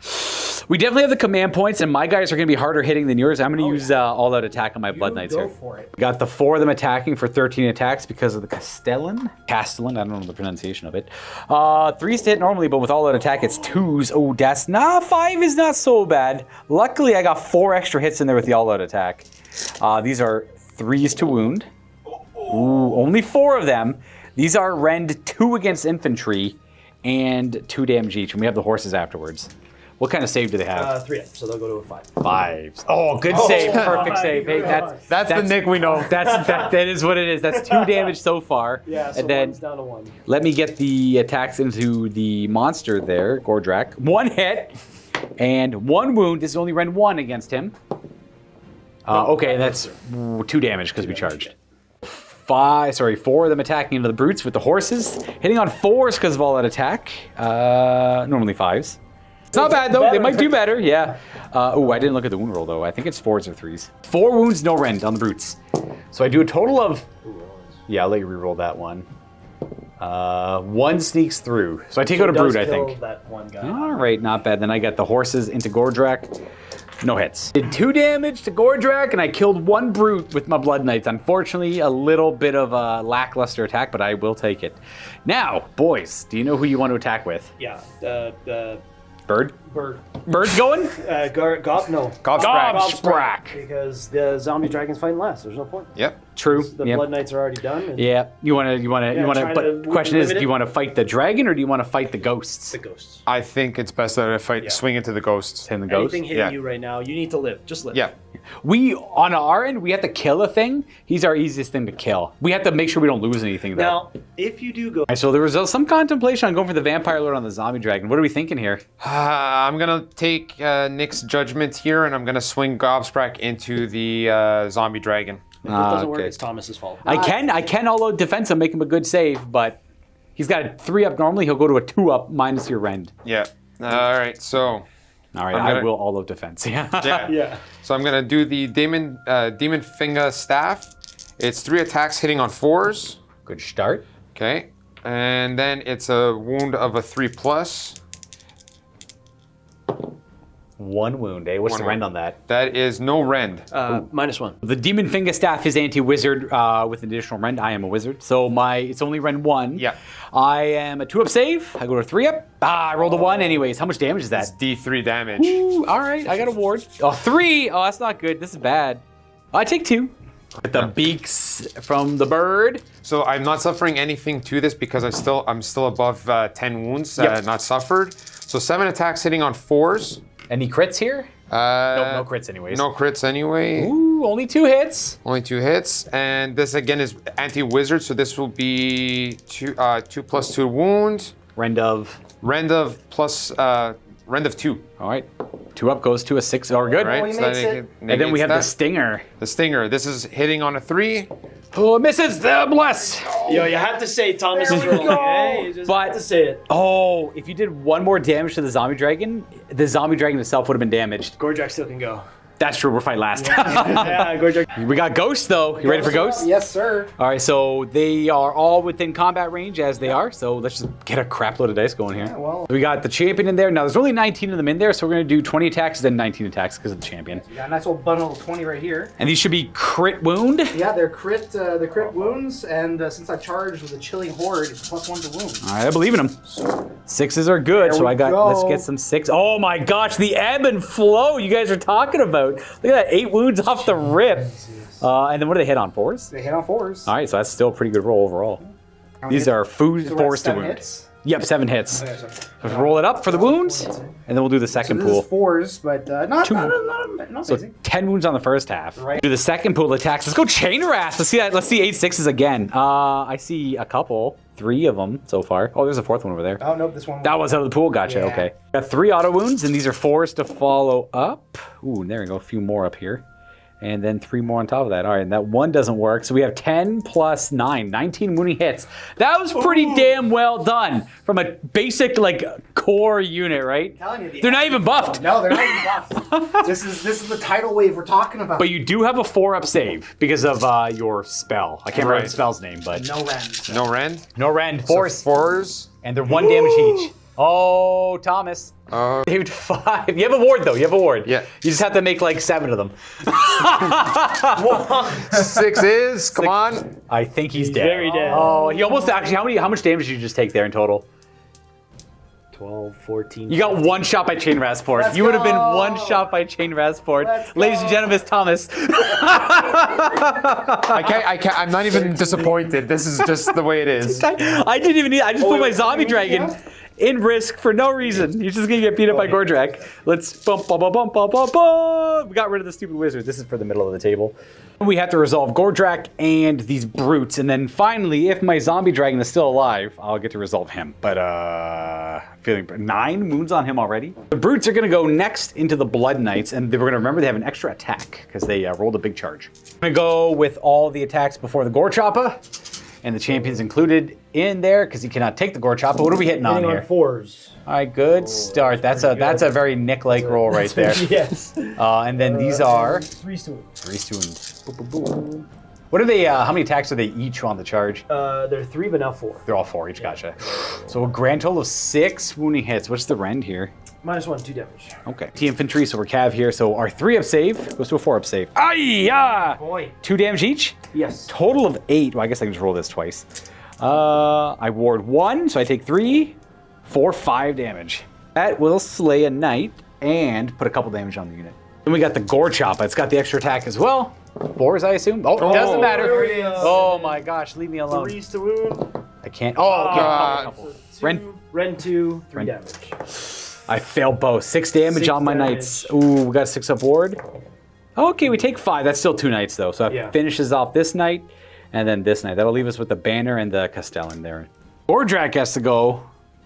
A: We definitely have the command points, and my guys are going to be harder hitting than yours. I'm going to use all-out attack on my Blood Knights here.
C: Go for it.
A: We got the 4 of them attacking for 13 attacks because of the Castellan. Castellan, I don't know the pronunciation of it. 3's to hit normally, but with all-out attack, it's 2s. Oh, that's 5 is not so bad. Luckily, I got 4 extra hits in there with the all-out attack. These are 3s to wound. Ooh, only 4 of them. These are rend 2 against infantry and 2 damage each, and we have the horses afterwards. What kind of save do they have?
F: 3 up, so they'll go to a 5.
A: 5s. Oh, good save. Perfect save. Hey,
E: That's the Nick we know.
A: that is what it is. That's 2 damage so far.
F: Yeah, so
A: and then
F: one's down to 1.
A: let me get the attacks into the monster there, Grimdark. 1 hit and 1 wound. This is only rend 1 against him. Okay, that's 2 damage because we charged. 4 of them attacking into the brutes with the horses. Hitting on 4s because of all that attack. Normally 5s. It's not bad though. They might do better. Yeah. Oh, I didn't look at the wound roll though. I think it's 4s or 3s. 4 wounds, no rend on the brutes. So I do a total of. Yeah, I'll let you reroll that one. 1 sneaks through. So I take out a brute, I think.
F: That one guy.
A: All right, not bad. Then I got the horses into Grimdark. No hits. Did 2 damage to Grimdark, and I killed 1 brute with my Blood Knights. Unfortunately, a little bit of a lackluster attack, but I will take it. Now, boys, do you know who you want to attack with?
F: Yeah,
A: Bird?
F: Bird.
A: Bird's going?
E: Gobsprak.
F: Because the zombie dragon's fighting last. There's no point.
E: Yep.
A: True.
F: The
A: Yep.
F: Blood Knights are already done. And
A: Yeah, you want to.
F: trying
A: But
F: to
A: question is,
F: limit
A: do you
F: it.
A: want to fight the dragon or do you want to fight the ghosts?
F: the ghosts.
E: I think it's best that I swing into the ghosts.
A: And the ghosts.
F: Anything hitting
E: Yeah.
F: you right now, you need to live. Just live.
E: Yeah.
A: We on our end, we have to kill a thing. He's our easiest thing to kill. We have to make sure we don't lose anything though.
F: Now, if you do go,
A: And so there was some contemplation on going for the vampire lord on the zombie dragon. What are we thinking here?
E: I'm gonna take Nick's judgment here, and I'm gonna swing Gobsprak into the zombie dragon.
F: if it doesn't work,
A: okay.
F: it's Thomas's fault.
A: I can all-out defense and make him a good save, but he's got a 3 up normally. He'll go to a 2 up minus your rend.
E: Yeah. All right. So.
A: All right,
E: I'm
A: I
E: gonna-
A: will all-out defense. Yeah.
E: Yeah.
F: Yeah.
E: So I'm gonna do the demon finger staff. It's 3 attacks hitting on 4s.
A: Good start.
E: Okay. And then it's a wound of a 3+.
A: 1 wound, eh? What's
E: One
A: the rend
E: wound.
A: on that?
E: That is no rend.
F: -1.
A: The demon finger staff is anti-wizard with additional rend. I am a wizard, so it's only rend 1.
E: Yeah.
A: I am a 2 up save. I go to 3 up. I rolled a 1 anyways. How much damage is that?
E: It's D3 damage.
A: Ooh, all right, I got a ward. Oh, 3. Oh, that's not good. This is bad. I take 2. With the beaks from the bird.
E: So I'm not suffering anything to this because I'm still above 10 wounds,
A: Yep.
E: not suffered. So 7 attacks hitting on 4s.
A: Any crits here? No crits anyways.
E: No crits anyway.
A: Ooh, only 2 hits.
E: Only 2 hits, and this again is anti-wizard, so this will be 2 + 2 wound.
A: Rend of.
E: Rend of 2.
A: All right. 2 up goes to a 6. Oh, we're good.
E: Right,
C: he
E: so
C: makes
E: that
C: it.
A: And then we have the
E: negates that.
A: stinger.
E: The stinger. This is hitting on a 3.
A: Oh, misses the bless.
F: Yo, you have to say Thomas is rolling. Hey, you just
A: But-
F: have to say it.
A: Oh, if you did 1 more damage to the zombie dragon itself would have been damaged.
F: Grimdark still can go.
A: That's true. We're fight last.
F: Yeah, Grimdark.
A: We got ghosts though. You ready for ghosts?
C: Yes, sir.
A: All right. So they are all within combat range as they are. So let's just get a crap load of dice going here.
C: well.
A: We got the champion in there. Now there's only 19 of them in there, so we're gonna do 20 attacks, then 19 attacks because of the champion.
C: We got a nice old bundle of 20 right here.
A: And these should be crit wound.
C: Yeah, they're crit wounds, and since I charged with a chilling horde, it's +1 to wound.
A: All right, I believe in them. 6s are good,
C: There
A: so
C: we
A: I got.
C: go.
A: Let's get some 6. Oh my gosh, the ebb and flow you guys are talking about. Look at that, 8 wounds off the rip. And then what do they hit on? 4s?
C: They hit on 4s.
A: All right, so that's still a pretty good roll overall. These are food
C: So we're at
A: 4s to
C: 7
A: wound.
C: hits.
A: Yep, 7 hits.
C: Okay, so
A: Let's roll it up for the wounds, and then we'll do the second
C: this
A: pool.
C: is 4s, but not
A: Two.
C: not
A: So
C: amazing.
A: 10 wounds on the first half.
C: Right.
A: Do the second pool of attacks. Let's go chain rasp. Let's see that. Let's see 8 6s again. I see a couple, 3 of them so far. Oh, there's a 4th one over there.
C: Oh, nope, this one.
A: That was out of the pool. Gotcha.
C: Yeah.
A: Okay. Got 3 auto wounds, and these are 4s to follow up. Ooh, there we go. A few more up here. And then 3 more on top of that. All right, and that one doesn't work. So we have 10 plus 9, 19 wounding hits. That was pretty damn well done from a basic, like, core unit, right?
C: telling you,
A: They're not even buffed.
C: No, they're not even buffed. This is the tidal wave we're talking about.
A: But you do have a 4-up save because of your spell. I can't remember the spell's name, but
C: no rend.
E: No rend?
A: no rend,
E: So
A: 4s,
E: 4s?
A: and they're 1 damage each. Oh, Thomas. Saved 5. You have a ward though. You have a ward.
E: Yeah.
A: You just have to make like 7 of them.
E: 6 is, come on.
A: I think he's dead.
F: very dead.
A: Oh, he almost actually. How much damage did you just take there in total?
F: 12, 14.
A: You got 1 shot by chain rasp for it.
C: Let's
A: You would have been
C: go.
A: 1 shot by chain rasp for it.
C: Let's
A: Ladies and
C: go.
A: gentlemen, it's Thomas.
E: I can't, I'm not even disappointed. This is just the way it is.
A: I didn't even need. I just put my zombie dragon in risk for no reason. He's just gonna get beat up by Gordrak. Let's bump, bump, bump, bump, bump, bump, bump. We got rid of the stupid wizard. This is for the middle of the table. We have to resolve Gordrak and these brutes, and then finally, if my zombie dragon is still alive, I'll get to resolve him. But feeling 9 wounds on him already. The brutes are gonna go next into the Blood Knights, and we're gonna remember they have an extra attack because they rolled a big charge. I'm gonna go with all the attacks before the Gore Choppa. And the champion's included in there because he cannot take the Gore Choppa. What are we hitting on
F: Hitting
A: here?
F: on 4s.
A: All right, good start. That's a very Nick-like roll right there.
F: Yes.
A: And then these are
F: 3 student.
A: 3 students. Boop, boop, boop. What are they? How many attacks are they each on the charge?
F: They're 3, but now 4.
A: They're all 4 each. Gotcha. So a grand total of 6 wounding hits. What's the rend here?
F: -1, 2 damage.
A: Okay. T-infantry. So we're Cav here. So our 3-up save goes to a 4-up save. Ay-ya!
C: Boy.
A: 2 damage each.
F: Yes.
A: Total of 8. Well, I guess I can just roll this twice. I ward 1, so I take 3, 4, 5 damage. That will slay a knight and put a couple damage on the unit. Then we got the Gore Choppa. It's got the extra attack as well. 4s, I assume. Oh, it doesn't matter.
F: there it is.
A: Oh my gosh, leave me alone.
F: 3s to wound.
A: I can't. Oh, okay. Couple. Rend.
F: Rend 2, 3
A: Rend.
F: damage.
A: I failed both. 6 damage
F: 6
A: on my
F: damage.
A: knights. Ooh, we got a 6-up ward. Okay, we take 5. That's still 2 knights though. So that
F: Yeah.
A: finishes off this knight and then this knight. That'll leave us with the banner and the Castellan there. Gordrak has to go.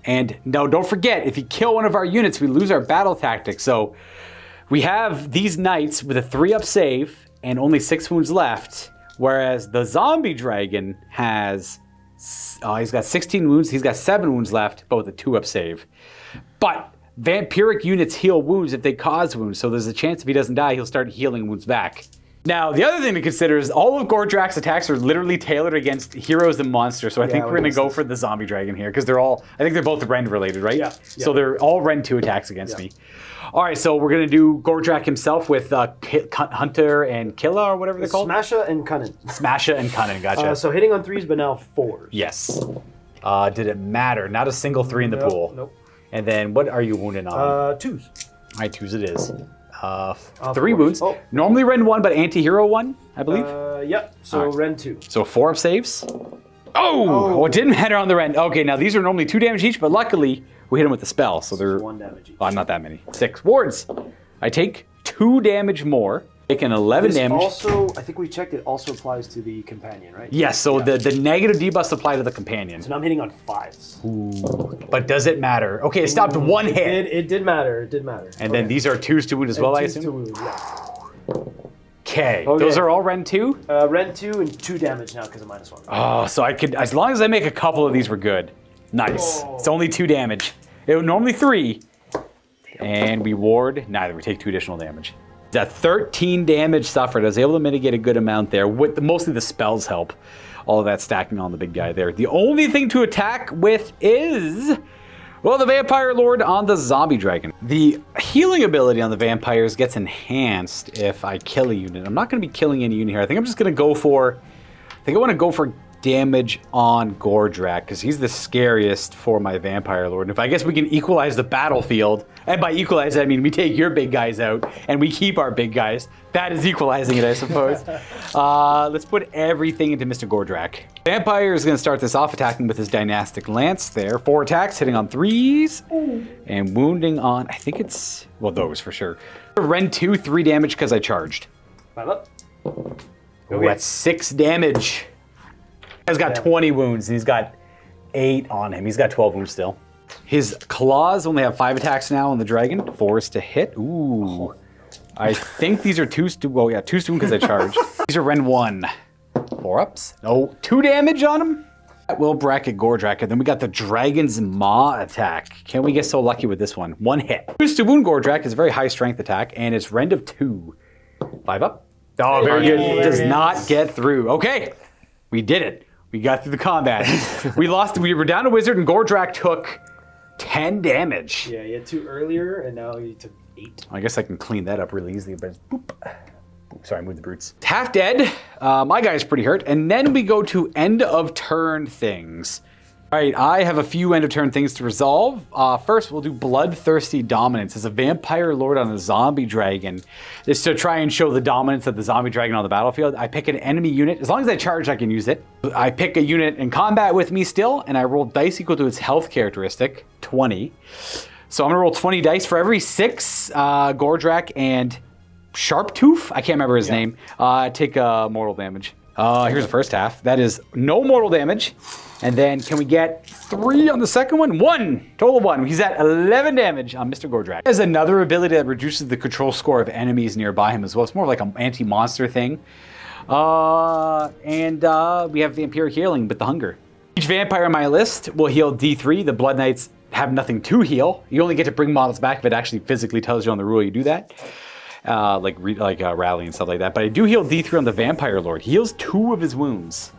A: And no, don't forget, if you kill one of our units, we lose our battle tactic. So we have these knights with a 3-up save and only 6 wounds left. Whereas the zombie dragon has, he's got 16 wounds. He's got 7 wounds left, but with a 2-up save. But vampiric units heal wounds if they cause wounds, so there's a chance if he doesn't die, he'll start healing wounds back. Now, the other thing to consider is all of Gordrak's attacks are literally tailored against heroes and monsters, so I think we're going to go for the zombie dragon here, because they're all, I think they're both Rend related, right?
F: Yeah.
A: So they're all Rend 2 attacks against me. All right, so we're going to do Gordrak himself with Hunter and Killa, or whatever they're called.
F: Smasha and Cunnin.
A: Smasha and Cunnin, gotcha.
F: So hitting on 3s, but now 4s.
A: Yes. Did it matter? Not a single 3 in the pool.
F: Nope.
A: And then what are you wounded on?
F: 2s.
A: All right, 2s it is. 3
F: course.
A: wounds.
F: Oh.
A: Normally Rend 1, but anti-hero 1, I believe.
F: Yep. So
A: All right.
F: Rend 2.
A: So 4-up saves. Oh, it didn't matter on the Rend. Okay, now these are normally 2 damage each, but luckily we hit them with the spell, so they're
F: 1 damage each.
A: not that many. 6 wards. I take 2 damage more. Taking 11
F: This
A: damage.
F: also, I think we checked, it also applies to the companion, right?
A: Yes, so the negative debuffs apply to the companion.
F: So now I'm hitting on 5s.
A: But does it matter? Okay, it stopped 1 hit.
F: It did matter. It did matter.
A: And then these are 2s to wound as well, I
F: 2s to
A: assume?
F: wound, yeah.
A: Okay,
F: Okay.
A: those are all Rend 2?
F: Rend 2 and 2 damage now because of -1.
A: Oh, so I could, as long as I make a couple of these, we're good. Nice. It's only 2 damage. It would normally 3. And we ward neither. We take 2 additional damage. That 13 damage suffered. I was able to mitigate a good amount there. Mostly the spells help. All of that stacking on the big guy there. The only thing to attack with is, well, the Vampire Lord on the Zombie Dragon. The healing ability on the vampires gets enhanced if I kill a unit. I'm not going to be killing any unit here. I think I'm just going to go for, I want to go for damage on Gordrak because he's the scariest for my Vampire Lord. And if I guess we can equalize the battlefield, and by equalize I mean we take your big guys out and we keep our big guys. That is equalizing it, I suppose. Let's put everything into Mr. Gordrak. Vampire is going to start this off attacking with his Dynastic Lance there. 4 attacks, hitting on 3s, and wounding on, I think it's, well, those for sure. Rend 2, 3 damage because I charged.
F: 5 up.
A: Ooh, that's 6 damage. He's got 20 wounds, and he's got 8 on him. He's got 12 wounds still. His claws only have 5 attacks now on the dragon. 4 is to hit. Ooh. I think these are 2 stun because I charged. These are Rend 1. 4 ups. No, 2 damage on him. That will bracket Gordrak, and then we got the Dragon's Maw attack. Can we get so lucky with this one? 1 hit. Boost to wound Gordrak is a very high strength attack, and it's Rend of 2. 5 up. Oh, very good. Does not get through. Okay, we did it. We got through the combat. We were down a wizard, and Gordrak took 10 damage.
F: Yeah, he had 2 earlier, and now he took 8.
A: I guess I can clean that up really easily, but boop. Sorry, I moved the brutes. Half dead. My guy's pretty hurt. And then we go to end of turn things. All right, I have a few end of turn things to resolve. First, we'll do Bloodthirsty Dominance as a Vampire Lord on a Zombie Dragon. This is to try and show the dominance of the Zombie Dragon on the battlefield. I pick an enemy unit. As long as I charge, I can use it. I pick a unit in combat with me still, and I roll dice equal to its health characteristic, 20. So I'm gonna roll 20 dice for every 6 Gordrak and Sharptooth, I can't remember his name, take mortal damage. Here's the first half. That is no mortal damage. And then can we get 3 on the second one? 1, total of 1. He's at 11 damage on Mr. Gordrak. There's another ability that reduces the control score of enemies nearby him as well. It's more like an anti-monster thing. We have Vampiric Healing with the Hunger. Each vampire on my list will heal D3. The Blood Knights have nothing to heal. You only get to bring models back if it actually physically tells you on the rule you do that. Like Rally and stuff like that. But I do heal D3 on the Vampire Lord. He heals 2 of his wounds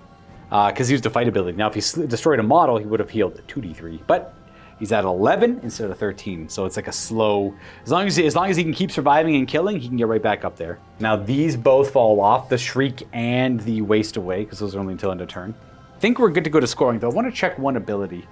A: because he used the fight ability. Now, if he destroyed a model, he would have healed 2d3. But he's at 11 instead of 13, so it's like a slow. As long as he can keep surviving and killing, he can get right back up there. Now, these both fall off: the Shriek and the Waste Away, because those are only until end of turn. I think we're good to go to scoring, though. I want to check one ability.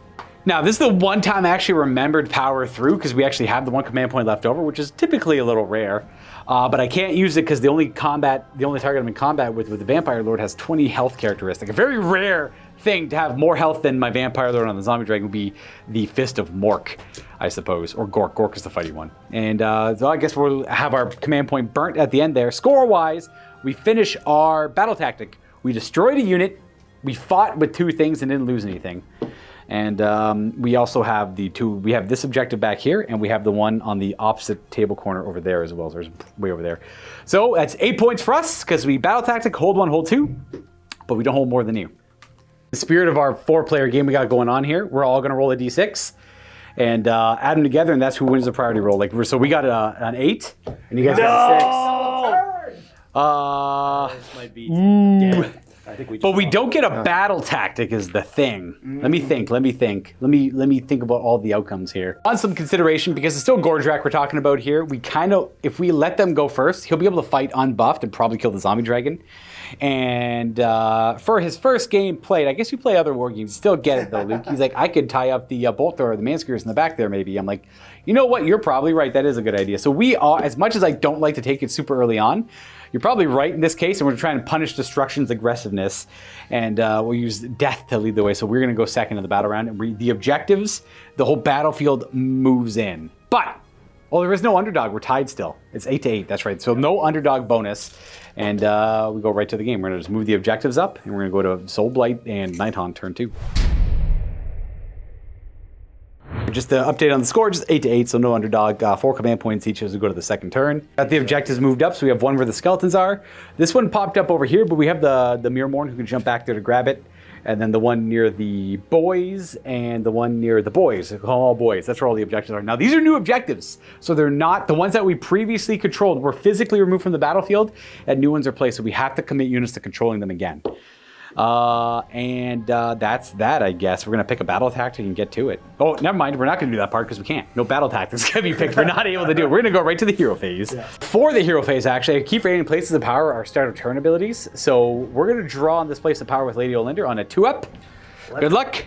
A: Now, this is the one time I actually remembered Power Through, because we actually have the 1 command point left over, which is typically a little rare. But I can't use it because the only target I'm in combat with the Vampire Lord has 20 health characteristic. A very rare thing to have more health than my Vampire Lord on the Zombie Dragon would be the Fist of Mork, I suppose, or Gork. Gork is the fighty one. And so I guess we'll have our command point burnt at the end there. Score-wise, we finish our battle tactic. We destroyed a unit, we fought with 2 things and didn't lose anything. And we also have we have this objective back here, and we have the one on the opposite table corner over there as well. So there's way over there. So that's 8 points for us, because we battle tactic, hold 1, hold 2, but we don't hold more than you. The spirit of our 4-player game we got going on here, we're all gonna roll a d6 and add them together, and that's who wins the priority roll. So we got an 8, and you guys got a 6.
F: This might be. Damn it.
A: But we don't get a battle tactic is the thing. Let me think. Let me think about all the outcomes here. On some consideration, because it's still Gordrak we're talking about here, we kind of, if we let them go first, he'll be able to fight unbuffed and probably kill the Zombie Dragon. And for his first game played, I guess you play other war games, still get it though, Luke. He's like, I could tie up the bolt thrower, the man skewers in the back there maybe. I'm like, you know what, you're probably right, that is a good idea. So we are, as much as I don't like to take it super early on, you're probably right in this case, and we're trying to punish Destruction's aggressiveness, and we'll use death to lead the way. So we're going to go second in the battle round, and the objectives, the whole battlefield moves in. But, there is no underdog. We're tied still. It's 8-8, that's right. So no underdog bonus, and we go right to the game. We're going to just move the objectives up, and we're going to go to Soul Blight and Nighthaunt turn 2. Just to update on the score, just 8-8, so no underdog. 4 command points each as we go to the second turn. Got the objectives moved up, so we have one where the skeletons are. This one popped up over here, but we have the Mirmorn who can jump back there to grab it. And then the one near the boys and the one near the boys. All boys, that's where all the objectives are. Now, these are new objectives, so they're not the ones that we previously controlled were physically removed from the battlefield, and new ones are placed, so we have to commit units to controlling them again. That's that, I guess. We're going to pick a battle tactic and get to it. Oh, never mind. We're not going to do that part because we can't. No battle tactics can be picked. We're not able to do it. We're going to go right to the hero phase. Yeah. For the hero phase, actually, I keep rating places of power our start of turn abilities. So we're going to draw on this place of power with Lady Olinder on a 2-up. Good luck.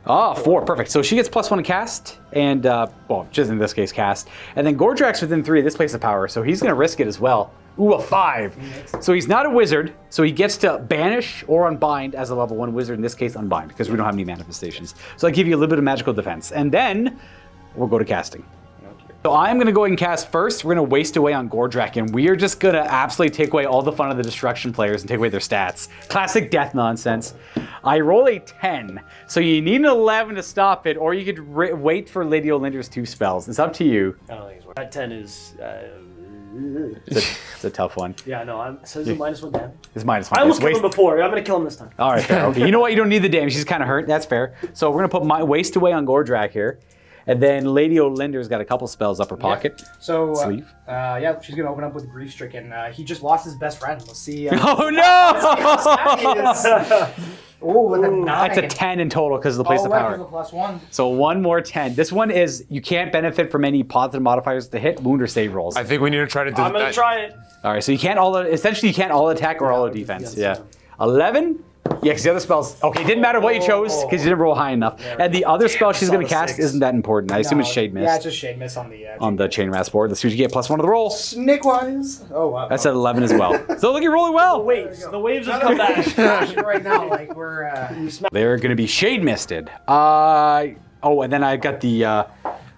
A: Oh, 4. Perfect. So she gets +1 to cast, and, well, just in this case, cast. And then Gordrak's within 3 of this place of power, so he's going to risk it as well. Ooh, a 5. So he's not a wizard, so he gets to banish or unbind as a level 1 wizard, in this case, unbind, because we don't have any manifestations. So I give you a little bit of magical defense. And then we'll go to casting. So I'm going to go ahead and cast first. We're going to waste away on Gordrak, and we are just going to absolutely take away all the fun of the destruction players and take away their stats. Classic death nonsense. I roll a 10, so you need an 11 to stop it, or you could wait for Lady Olinder's 2 spells. It's up to you.
F: I don't think it's worth. That 10 is...
A: It's a tough one.
F: Yeah, no, so is it -1 damage?
A: It's -1.
F: I almost killed him before. I'm going to kill him this time.
A: All right, fair. Okay, you know what? You don't need the damage. He's kind of hurt. That's fair. So we're going to put my waste away on Gordrak here. And then Lady Olinder's got a couple spells up her pocket.
C: Yeah. So,
A: sleeve.
C: Yeah, she's gonna open up with Grief Stricken. He just lost his best friend. Let's see.
A: Oh no!
C: Oh, with a 9.
A: That's a 10 in total because of the place of power.
C: +1.
A: So 1 more 10. This one is you can't benefit from any positive modifiers to hit, wound, or save rolls.
E: I think we need to try to do
F: I'm going to try it.
A: All right, so you can't essentially you can't all attack or all defense. Yeah. 11. Yeah, because the other spells, okay, it didn't matter what you chose because you didn't roll high enough. And the other spell she's going to cast isn't that important. I assume it's Shade Mist.
C: Yeah, it's just Shade Mist on the
A: Chain Mass board. Let's see what you get +1 to the roll.
C: Snick-wise. Oh, wow.
A: That's at 11 as well. So look, you're rolling well.
F: The waves have come back.
C: Right now, like we're...
A: They're going to be Shade Misted. Oh, and then I got the,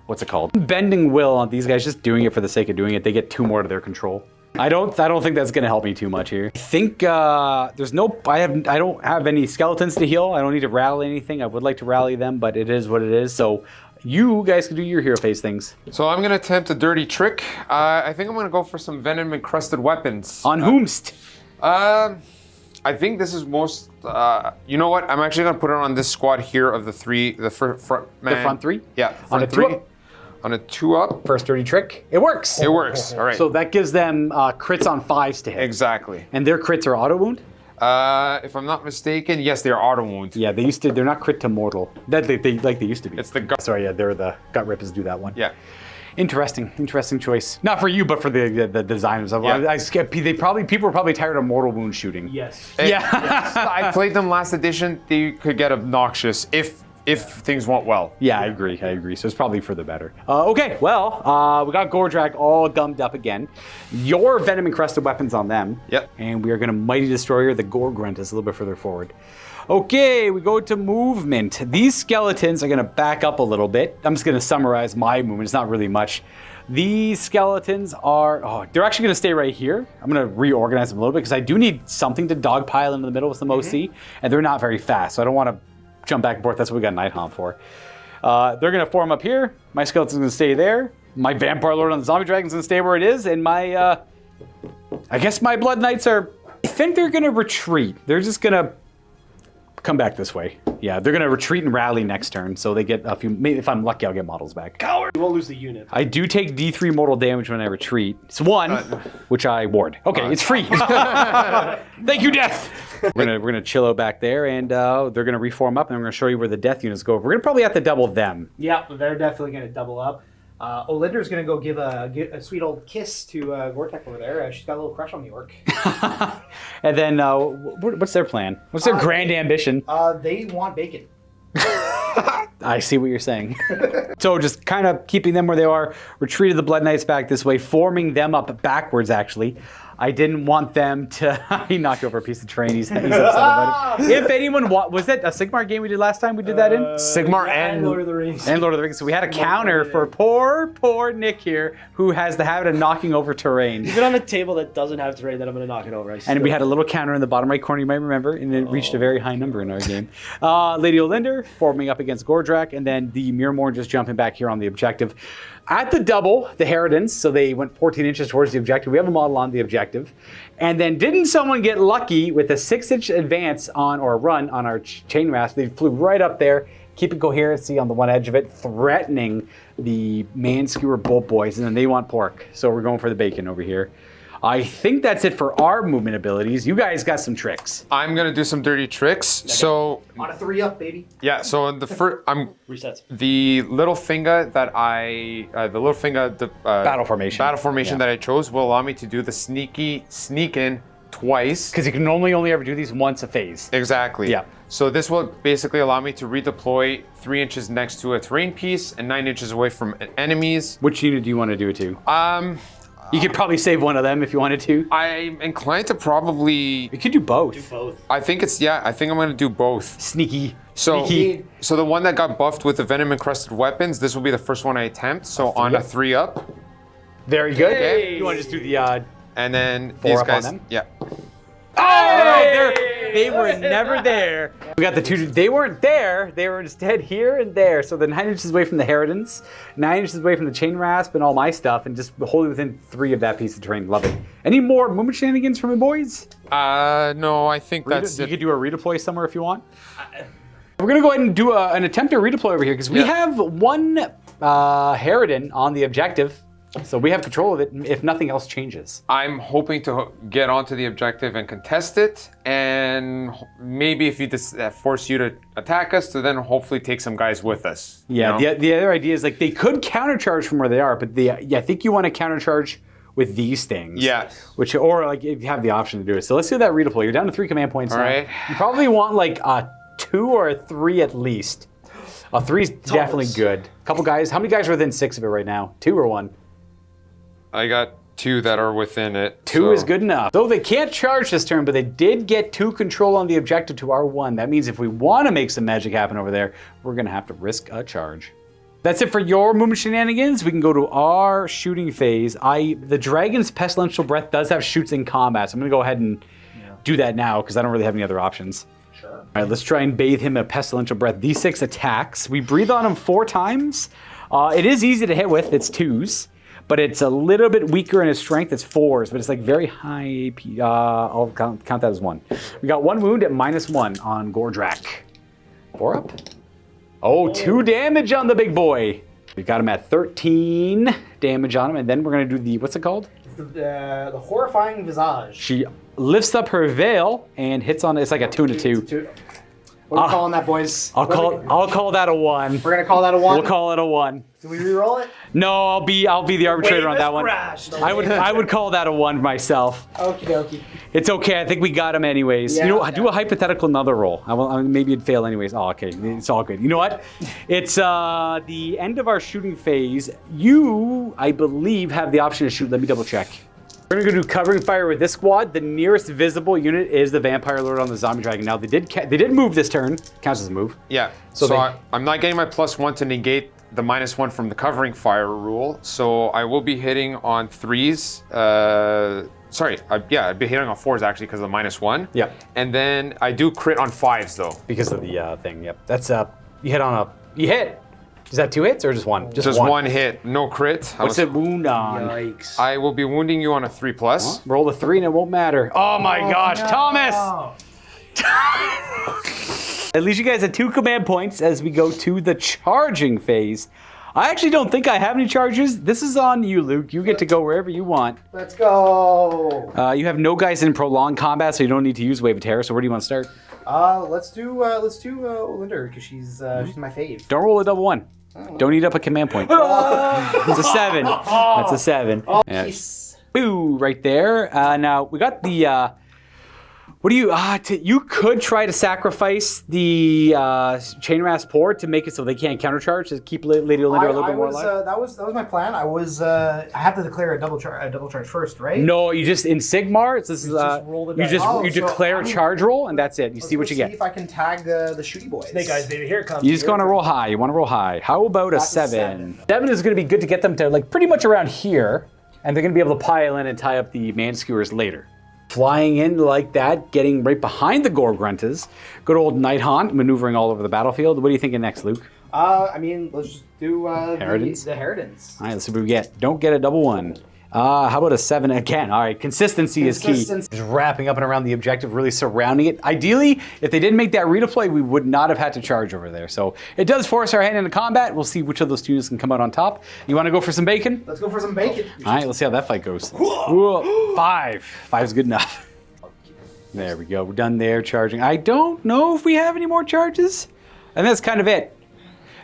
A: what's it called? Bending Will on these guys, just doing it for the sake of doing it. They get 2 more to their control. I don't think that's gonna help me too much here. I think there's no. I don't have any skeletons to heal. I don't need to rally anything. I would like to rally them, but it is what it is. So you guys can do your hero phase things.
E: So I'm gonna attempt a dirty trick. I think I'm gonna go for some venom encrusted weapons.
A: On whomst?
E: I think this is most. You know what? I'm actually gonna put it on this squad here of the 3. The front man.
A: The front 3.
E: Yeah.
A: On a
E: 3.
A: 2-up.
E: On a 2-up.
A: First dirty trick. It works.
E: It works. All right.
A: So that gives them crits on 5s to hit.
E: Exactly.
A: And their crits are auto wound.
E: If I'm not mistaken, yes, they're auto wound.
A: Yeah, they're not crit to mortal. That they used to be.
E: It's the gut.
A: Sorry, yeah, they're the gut rippers do that one.
E: Yeah.
A: Interesting choice. Not for you, but for the designers.
E: Yeah.
A: People were probably tired of mortal wound shooting.
F: Yes.
A: Yeah.
E: I played them last edition. They could get obnoxious if things went well.
A: Yeah, I agree. So it's probably for the better. Okay, well, we got Gordrak all gummed up again. Your venom encrusted weapons on them.
E: Yep.
A: And we are going to Mighty Destroyer the Gorgrunt is a little bit further forward. Okay, we go to movement. These skeletons are going to back up a little bit. I'm just going to summarize my movement. It's not really much. These skeletons are, they're actually going to stay right here. I'm going to reorganize them a little bit because I do need something to dogpile into the middle with some OC, and they're not very fast, so I don't want to jump back and forth. That's what we got Night Haunt for. They're going to form up here. My skeleton's going to stay there. My Vampire Lord on the Zombie Dragon's going to stay where it is, and my, I guess my Blood Knights are, I think they're going to retreat. They're just going to come back this way. Yeah, they're going to retreat and rally next turn, so they get a few, maybe if I'm lucky, I'll get models back.
F: Coward! You won't lose the unit.
A: I do take D3 mortal damage when I retreat. It's 1, which I ward. Okay, it's free. Thank you, Death! We're gonna chill out back there, and they're gonna reform up, and I'm gonna show you where the Death units go. We're gonna probably have to double them.
C: Yeah, they're definitely gonna double up. Olinder's gonna go give a sweet old kiss to Gortek over there. She's got a little crush on the orc.
A: And then, what's their plan? What's their grand ambition?
C: They want bacon.
A: I see what you're saying. So just kind of keeping them where they are, retreated the Blood Knights back this way, forming them up backwards, actually. I didn't want them to... He knocked over a piece of terrain. He's upset about it. If anyone... Was that a Sigmar game we did last time we did that in?
E: Sigmar and
F: Lord of the Rings.
A: And Lord of the Rings. So we had a counter for poor Nick here, who has the habit of knocking over terrain.
F: Even on a table that doesn't have terrain, that I'm going to knock it over.
A: And we had a little counter in the bottom right corner, you might remember, and it reached a very high number in our game. Lady Olinder forming up against Gordrak, and then the Mirmorn just jumping back here on the objective. At the double, the Herodins, so they went 14 inches towards the objective. We have a model on the objective. And then didn't someone get lucky with a 6-inch advance on, or run on our chain mask? They flew right up there, keeping coherency on the one edge of it, threatening the man skewer bolt boys, and then they want pork. So we're going for the bacon over here. I think that's it for our movement abilities. You guys got some tricks.
E: I'm gonna do some dirty tricks. So
C: On a 3-up, baby.
E: yeah, so the first
F: Resets.
E: the little finger that
A: Battle formation.
E: that I chose will allow me to do the sneak in twice.
A: Because you can only ever do these once a phase.
E: Exactly.
A: Yeah.
E: So this will basically allow me to redeploy 3 inches next to a terrain piece and 9 inches away from enemies.
A: Which unit do you want to do it to? You could probably save one of them if you wanted to.
E: I'm inclined to probably.
A: You could do both.
F: Both.
E: I think I'm gonna do both.
A: Sneaky.
E: So,
A: Sneaky.
E: so the one that got buffed with the venom encrusted weapons, this will be the first one I attempt. So on a 3-up,
A: Very good.
E: Okay.
A: You want to just do the
E: and then
A: 4
E: these
A: up on
E: guys.
A: them?
E: Yeah.
A: Oh, they were never there. We got the two. They weren't there. They were instead here and there. So the 9 inches away from the Harridans, 9 inches away from the chain rasp and all my stuff, and just wholly within 3 of that piece of terrain. Love it. Any more movement shenanigans from my boys?
E: No, I think that's
A: You
E: it.
A: could do a redeploy somewhere if you want. We're gonna go ahead and do an attempt to redeploy over here because we
E: Yeah.
A: have one Harridan on the objective, so we have control of it if nothing else changes.
E: I'm hoping to get onto the objective and contest it, and maybe if you just force you to attack us, to then hopefully take some guys with us. you
A: Yeah,
E: know?
A: the other idea is like they could countercharge from where they are, but I think you want to countercharge with these things.
E: Yeah.
A: Which or like you have the option to do it. So let's do that redeploy. You're down to 3 command points
E: All
A: now.
E: right.
A: You probably want like a 2 or a 3 at least. A 3 is definitely good. A couple guys. How many guys are within 6 of it right now? 2 or 1?
E: I got 2 that are within it.
A: 2
E: so-
A: is good enough. Though they can't charge this turn, but they did get 2 control on the objective to our 1. That means if we want to make some magic happen over there, we're going to have to risk a charge. That's it for your movement shenanigans. We can go to our shooting phase. The Dragon's Pestilential Breath does have shoots in combat, so I'm going to go ahead and do that now because I don't really have any other options.
F: Sure.
A: All right, let's try and bathe him a Pestilential Breath. D6 attacks. We breathe on him 4 times. It is easy to hit with. It's 2s. But it's a little bit weaker in his strength. It's 4s, but it's like very high AP. I'll count that as 1. We got 1 wound at -1 on Grimdark. 4 up. Oh, 2 damage on the big boy. We got him at 13 damage on him, and then we're gonna do the, what's it called?
C: The horrifying visage.
A: She lifts up her veil and hits on, it's like a 2 and a 2.
C: What are we calling that, boys?
A: I'll call that a 1.
C: We're gonna call that a 1.
A: We'll call it a 1.
C: Do we reroll it?
A: No, I'll be the arbitrator on that one.
F: Crashed.
A: I would call that a 1 myself.
C: Okie dokie.
A: It's okay. I think we got him anyways.
C: Yeah,
A: you know,
C: yeah.
A: do a hypothetical another roll. Maybe it'd fail anyways. Oh, okay. It's all good. You know what? It's the end of our shooting phase. You, I believe, have the option to shoot. Let me double check. We're gonna go do covering fire with this squad. The nearest visible unit is the Vampire Lord on the Zombie Dragon. Now they did move this turn. Counts as a move.
E: Yeah.
A: So
E: So,
A: they-
E: I'm not getting my +1 to negate the -1 from the covering fire rule. So I will be hitting on 3s. I'd be hitting on 4s actually because of the -1.
A: Yep.
E: And then I do crit on 5s though.
A: Because of the thing. Yep. That's you hit. Is that 2 hits or just 1?
E: Just one hit, no crit.
A: What's it wound on?
F: Yikes.
E: I will be wounding you on a 3+.
A: Roll a 3 and it won't matter. Oh my gosh, Thomas! At least you guys had 2 command points as we go to the charging phase. I actually don't think I have any charges. This is on you, Luke. You get to go wherever you want.
C: Let's go.
A: You have no guys in prolonged combat, so you don't need to use Wave of Terror. So where do you want to start?
C: Let's do Olinda because she's my fave.
A: Don't roll a double 1. Don't eat up a command point. It's a 7. That's a 7. Yeah.
C: Jeez.
A: Boo, right there. Now we got the. What do you? You could try to sacrifice the chain rasp port to make it so they can't countercharge to keep Lady Olinda a little bit more alive.
C: That was my plan. I have to declare a double charge first, right?
A: No, you just in Sigmar. This is
F: just roll the
A: you
F: dice.
A: just
C: Oh,
A: you
C: so,
A: declare
C: I
A: a
C: mean,
A: charge roll and that's it. You see what you
C: See
A: get.
C: if I can tag the shooty boys.
F: Snake eyes, baby. Here it comes.
A: You just want to roll high. You want to roll high. How about a
C: That's a
A: 7? 7 is going to be good to get them to like pretty much around here, and they're going to be able to pile in and tie up the man skewers later. Flying in like that, getting right behind the Gorgruntas. Good old Night Haunt, maneuvering all over the battlefield. What are you thinking next, Luke?
C: Let's just do
A: Harridans?
C: the Harridans.
A: All right, let's see what we get. Don't get a double 1. How about a 7 again? All right, consistency is key.
C: Consistency.
A: Just wrapping up and around the objective, really surrounding it. Ideally, if they didn't make that redeploy, we would not have had to charge over there. So it does force our hand into combat. We'll see which of those two units can come out on top. You want to go for some bacon?
C: Let's go for some bacon.
A: All right, let's see how that fight goes. Whoa. 5. 5's good enough. There we go. We're done there charging. I don't know if we have any more charges. And that's kind of it.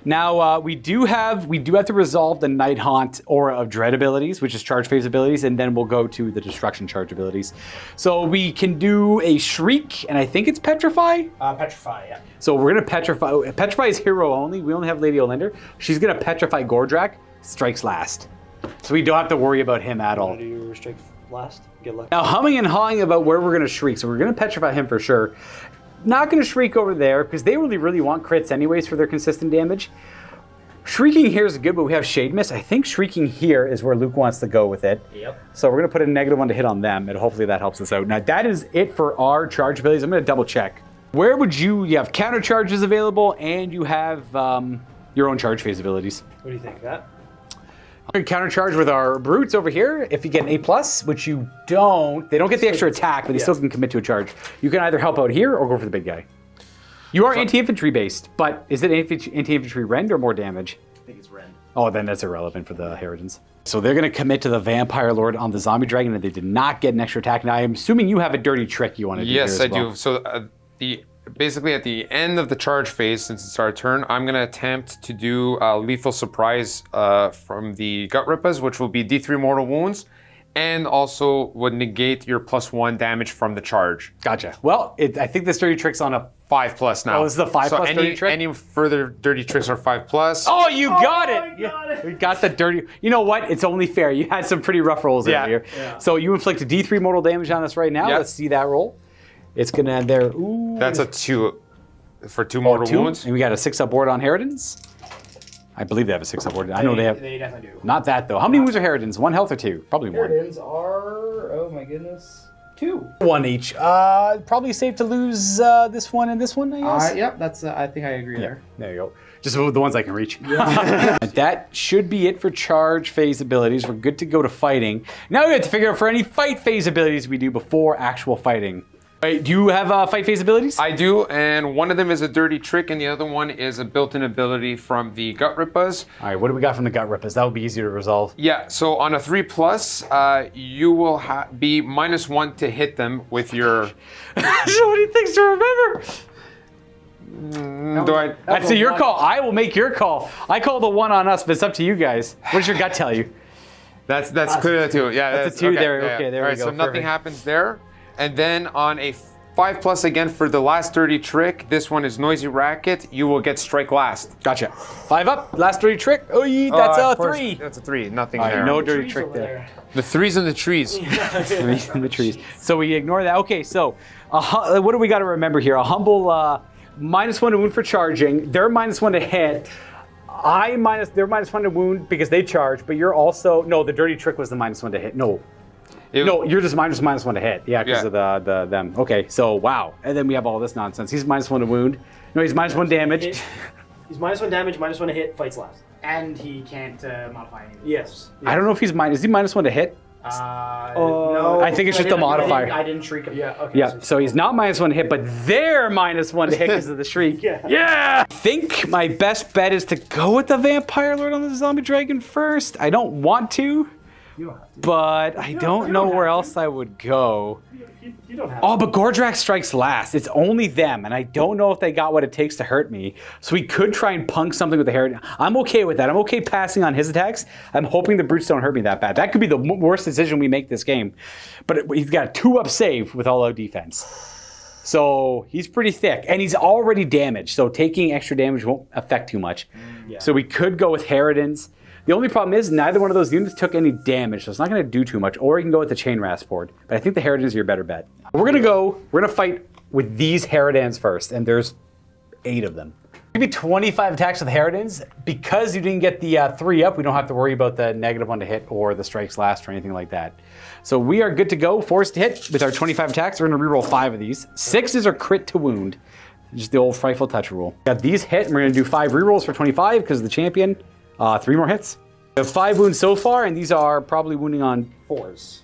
A: Now, we do have to resolve the Night Haunt Aura of Dread abilities, which is charge phase abilities, and then we'll go to the destruction charge abilities. So we can do a Shriek, and I think it's Petrify?
C: Petrify, yeah.
A: So we're going to Petrify. Petrify is hero only. We only have Lady Olinder. She's going to Petrify Gordrak, strikes last. So we don't have to worry about him at all.
F: Do you restrict last? Get lucky.
A: Now, humming and hawing about where we're going to Shriek. So we're going to Petrify him for sure. Not going to Shriek over there, because they really want crits anyways for their consistent damage. Shrieking here is good, but we have Shade Mist. I think Shrieking here is where Luke wants to go with it.
F: Yep.
A: So we're going to put a -1 to hit on them, and hopefully that helps us out. Now, that is it for our charge abilities. I'm going to double check. Where would you have counter charges available, and you have your own charge phase abilities.
F: What do you think, Matt?
A: I'm going to counter charge with our brutes over here. If you get an A+, which you don't, they don't get the extra attack, but they still can commit to a charge. You can either help out here or go for the big guy. You are anti-infantry based, but is it anti-infantry rend or more damage?
F: I think it's rend.
A: Oh, then that's irrelevant for the Herodins. So they're going to commit to the Vampire Lord on the Zombie Dragon, and they did not get an extra attack. Now, I'm assuming you have a dirty trick you want to do
E: Yes,
A: here as
E: I
A: well.
E: do. So basically at the end of the charge phase, since it's our turn, I'm going to attempt to do a lethal surprise from the Gut Rippas, which will be D3 mortal wounds, and also would negate your +1 damage from the charge.
A: Gotcha. Well, I think this dirty trick's on a
E: 5+ now.
A: Oh, this is a 5+ dirty trick?
E: Any further dirty tricks are 5+.
A: Oh, you got it!
F: I got it.
A: We got the dirty. You know what? It's only fair. You had some pretty rough rolls earlier.
F: Yeah.
A: So you inflict a D3 mortal damage on us right now.
E: Yep.
A: Let's see that roll. It's gonna end there. Ooh.
E: That's a 2 for 2 mortal
A: 2.
E: wounds.
A: And we got a 6-up board on Herodins. I believe they have a 6-up board. I know they have.
C: They definitely do.
A: Not that though. How many wounds are Herodins? 1 health or 2? Probably 1.
C: Herodins are, oh my goodness, 2.
A: 1 each. Probably safe to lose this one and this one, I guess.
C: Yep, that's. I think I agree there.
A: There you go. Just the ones I can reach. That should be it for charge phase abilities. We're good to go to fighting. Now we have to figure out for any fight phase abilities we do before actual fighting. Wait, do you have fight phase abilities?
E: I do, and one of them is a dirty trick, and the other one is a built-in ability from the Gut Rippas.
A: All right, what do we got from the Gut Rippas? That would be easier to resolve.
E: Yeah, so on a 3+, you will be -1 to hit them with your...
A: So many things to remember. That's your call. I will make your call. I call the 1 on us, but it's up to you guys. What does your gut tell you?
E: That's clear too. Yeah,
A: That's a 2 there.
E: yeah,
A: Okay, there
E: All
A: we
E: right,
A: go.
E: so nothing
A: Perfect.
E: happens there. And then on a 5+ again for the last dirty trick, this one is Noisy Racket. You will get strike last.
A: Gotcha. 5 up. Last dirty trick. Oh, that's
E: Of
A: a
E: course,
A: 3.
E: That's a 3. Nothing
A: All right,
E: there.
A: no dirty
C: Trees
A: trick
C: over
A: there.
E: The 3's in the trees.
A: In the trees. So we ignore that. Okay, so what do we got to remember here? A humble -1 to wound for charging. They're -1 to hit. They're -1 to wound because they charge, but you're also the dirty trick was the -1 to hit. No, you're just -1 to hit. Yeah, because of the them. Okay, so wow, and then we have all this nonsense. He's -1 to wound. No, he's -1 damage.
F: He's -1 damage, -1 to hit, fights last.
C: And he can't modify anything.
F: Yes.
A: I don't know if he's is he -1 to hit?
C: No.
A: I think it's just a modifier.
C: I didn't shriek him.
F: Yeah, okay.
A: Yeah, so he's not -1 to hit, but they're -1 to hit because of the shriek. Yeah. I think my best bet is to go with the Vampire Lord on the Zombie Dragon first. I don't want to, but I don't know where else I would go.
F: You don't have
A: Oh, but Gordrak strikes last. It's only them, and I don't know if they got what it takes to hurt me. So we could try and punk something with the Herod. I'm okay with that. I'm okay passing on his attacks. I'm hoping the brutes don't hurt me that bad. That could be the worst decision we make this game. But he's got a 2-up save with all-out defense. So he's pretty thick, and he's already damaged. So taking extra damage won't affect too much. So we could go with Herodins. The only problem is neither one of those units took any damage, so it's not going to do too much. Or you can go with the Chain Rasp board. But I think the Herodins are your better bet. We're going to fight with these Herodins first, and there's 8 of them. Maybe 25 attacks with Herodins. Because you didn't get the 3 up, we don't have to worry about the -1 to hit or the strikes last or anything like that. So we are good to go, forced to hit with our 25 attacks. We're going to reroll 5 of these. 6 is our crit to wound. Just the old Frightful Touch rule. Got these hit, and we're going to do 5 rerolls for 25 because of the champion. 3 more hits. We have 5 wounds so far, and these are probably wounding on
C: 4s.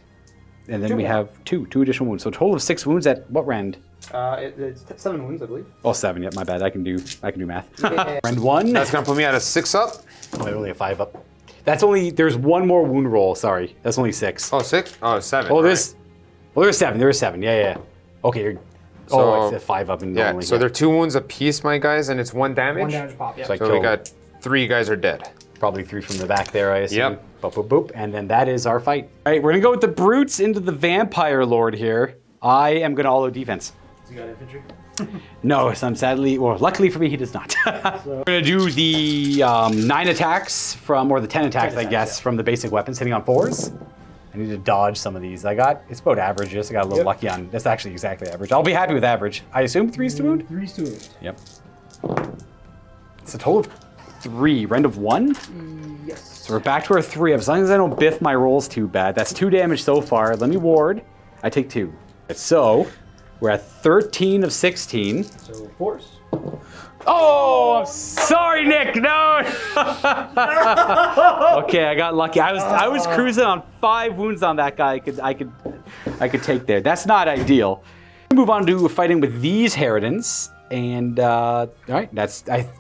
A: And then we have two additional wounds. So a total of 6 wounds at what rend?
C: It's 7 wounds, I believe.
A: Oh, 7. Yep, my bad. I can do math.
C: Yeah.
A: Rend 1.
E: That's gonna put me at a 6 up.
A: Oh, only a 5 up. That's only. There's one more wound roll. Sorry, that's only 6.
E: Oh, 6? Oh, 7.
A: Oh, there's. Well, there's 7. There's 7. Yeah. Okay. It's a 5 up and
E: Yeah,
A: normally.
E: so they're 2 wounds apiece, my guys, and it's 1 damage.
C: 1 damage pop, yeah.
A: So I
E: So we
A: killed
E: got 3 guys are dead.
A: probably 3 from the back there, I assume.
E: Yep.
A: Boop, boop, boop. And then that is our fight. All right, we're going to go with the brutes into the vampire lord here. I am going to all-out defense.
F: You got infantry?
A: No, son, sadly, or luckily for me, he does not. We're going to do the 9 attacks from, or the 10 attacks, I guess, from the basic weapons, hitting on 4s. I need to dodge some of these. It's about average. Just I got a little lucky on, that's actually exactly average. I'll be happy with average. I assume 3s to wound?
C: 3s to wound.
A: Yep. It's a total of 3. Rend of 1?
C: Yes.
A: So we're back to our 3 up. As long as I don't biff my rolls too bad. That's 2 damage so far. Let me ward. I take 2. So we're at 13 of 16.
F: So 4s.
A: Oh, I'm sorry, Nick. No. Okay, I got lucky. I was cruising on 5 wounds on that guy. I could take there. That's not ideal. Move on to fighting with these Harridans. And all right,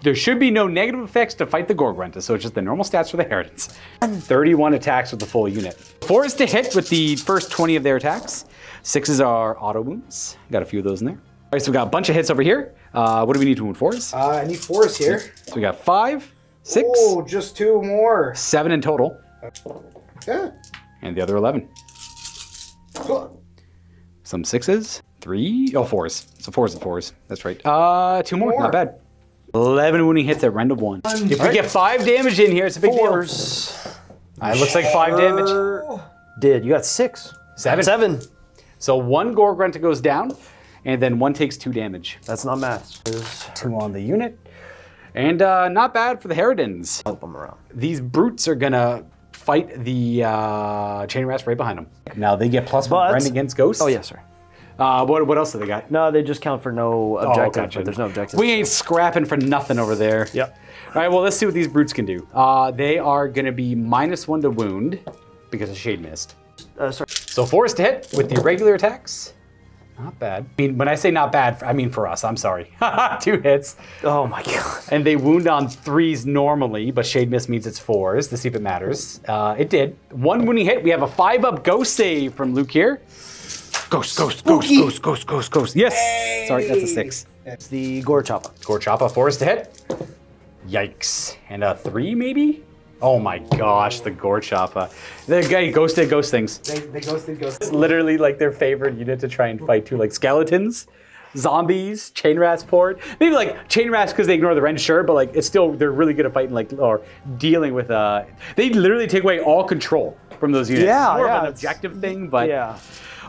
A: there should be no negative effects to fight the Gork, so it's just the normal stats for the Harridans. 31 attacks with the full unit. 4 is to hit with the first 20 of their attacks. 6s are auto wounds. Got a few of those in there. All right, so we got a bunch of hits over here. What do we need to wound 4s?
C: I need 4s here.
A: So we got 5, 6,
C: Oh, just 2 more.
A: 7 in total,
C: Yeah.
A: and the other 11. Some 6s, 3, 4s. So 4s and 4s. That's right. 2 more. Not bad. 11 wounding hits at rend of 1. If we get 5 damage in here, it's a big deal.
D: 4s.
A: It looks like 5 damage.
D: Did. You got 6.
A: 7.
D: 7.
A: So 1 Gork Grunta goes down, and then 1 takes 2 damage.
D: That's not math.
A: 2 on the unit. And not bad for the Harridans.
D: Help them around.
A: These brutes are gonna fight the chain rasp right behind them. Now they get +1 rend against ghosts.
D: Oh, yes, sir.
A: What else do they got?
D: No, they just count for no objective,
A: gotcha.
D: but there's no objective.
A: We ain't scrapping for nothing over there.
D: Yep.
A: All right, well, let's see what these brutes can do. They are gonna be -1 to wound because of Shade Mist.
D: Sorry.
A: So 4s to hit with the regular attacks. Not bad. I mean, when I say not bad, I mean for us. I'm sorry. 2 hits.
D: Oh, my God.
A: And they wound on 3s normally, but Shade Mist means it's 4s to see if it matters. It did. 1 wounding hit. We have a 5-up ghost save from Luke here. Ghost. Yes. Hey. Sorry, that's a 6.
D: It's the Gore Choppa.
A: Gorchoppa, 4s to hit. Yikes. And a 3 maybe? Oh my gosh, the Gorchoppa. The guy ghosted ghost things.
C: They ghosted ghosts.
A: It's literally like their favorite unit to try and fight too, like skeletons, zombies, chain rasp port. Maybe like chain rasp because they ignore the rend, sure, but like it's still, they're really good at fighting like, or dealing with, they literally take away all control from those units.
D: Yeah,
A: it's more
D: yeah,
A: of an objective thing, but
D: Yeah.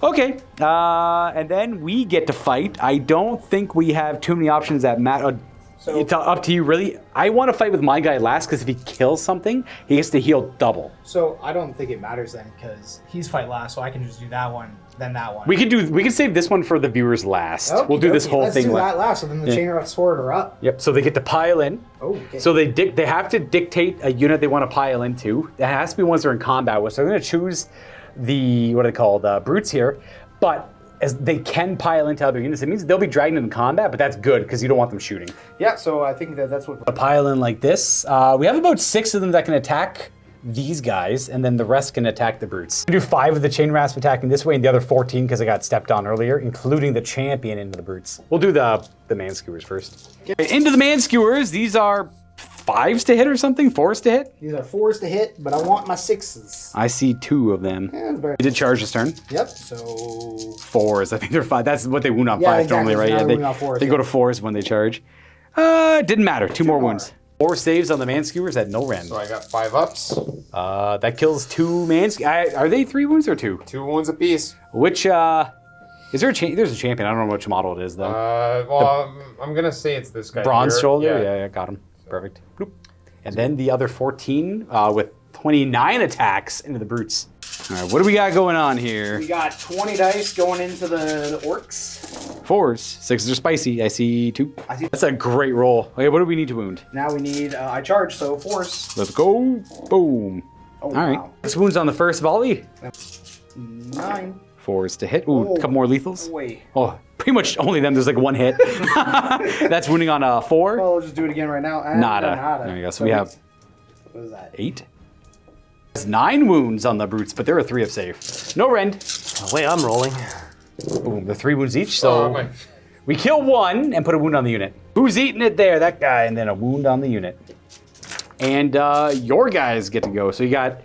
A: okay. And then we get to fight. I don't think we have too many options that matter.
C: So-
A: It's up to you, really. I want to fight with my guy last because if he kills something, he gets to heal double.
C: So I don't think it matters then because he's fight last, so I can just do that one, then that one.
A: We can save this one for the viewers last. We'll do this whole
C: Let's
A: thing
C: do
A: last.
C: that last, so then the chain rasp sword are up.
A: Yep. So they get to pile in.
C: Oh, okay.
A: So they have to dictate a unit they want to pile into. It has to be ones they're in combat with. So they're going to choose the what are they called brutes here, but as they can pile into other units, it means they'll be dragged into combat, but that's good because you don't want them shooting.
C: Yeah, so I think that's what.
A: A pile in like this. We have about 6 of them that can attack these guys, and then the rest can attack the brutes. We do 5 of the chain rasp attacking this way, and the other 14 because I got stepped on earlier, including the champion into the brutes. We'll do the man skewers first. Okay, into the man skewers. These are 5s to hit or something, 4s to hit.
C: These are 4s to hit, but I want my 6s.
A: I see 2 of them.
C: Yeah, that's better.
A: They did charge this turn.
C: Yep. So
A: 4s. I think they're 5. That's what they wound on
C: Yeah,
A: 5
C: exactly.
A: normally, right?
C: Now
A: Yeah,
C: they wound on 4s,
A: they go to 4s when they charge. Didn't matter. 2 more wounds. 4 saves on the man skewers at no rend.
E: So I got 5 ups.
A: That kills 2 man. Are they 3 wounds or 2?
E: 2 wounds apiece.
A: Which is there a there's a champion? I don't know which model it is though.
E: I'm gonna say it's this guy.
A: Bronze
E: here.
A: shoulder. Yeah, got him. Perfect. Bloop. And then the other 14 with 29 attacks into the brutes. All right, what do we got going on here?
C: we got 20 dice going into the orcs.
A: 4s. 6s are spicy. I see 2.
C: I see.
A: That's a great roll. Okay, what do we need to wound?
C: Now we need I charge, so 4s.
A: Let's go. Boom.
C: Oh,
A: All right.
C: wow.
A: 6 wounds on the first volley.
C: 9.
A: 4s to hit. Ooh, a couple more lethals.
C: Wait.
A: Oh, pretty much only them. There's like 1 hit. That's wounding on a 4.
C: Well, we'll just do it again right now. And
A: Nada. There you go. So we have
C: What is that?
A: 8. That's 9 wounds on the brutes, but there are 3 up safe. No rend.
F: The way I'm rolling.
A: Boom, they're 3 wounds each. So
E: my-
A: we kill 1 and put a wound on the unit. Who's eating it there? That guy, and then a wound on the unit. And your guys get to go. So you got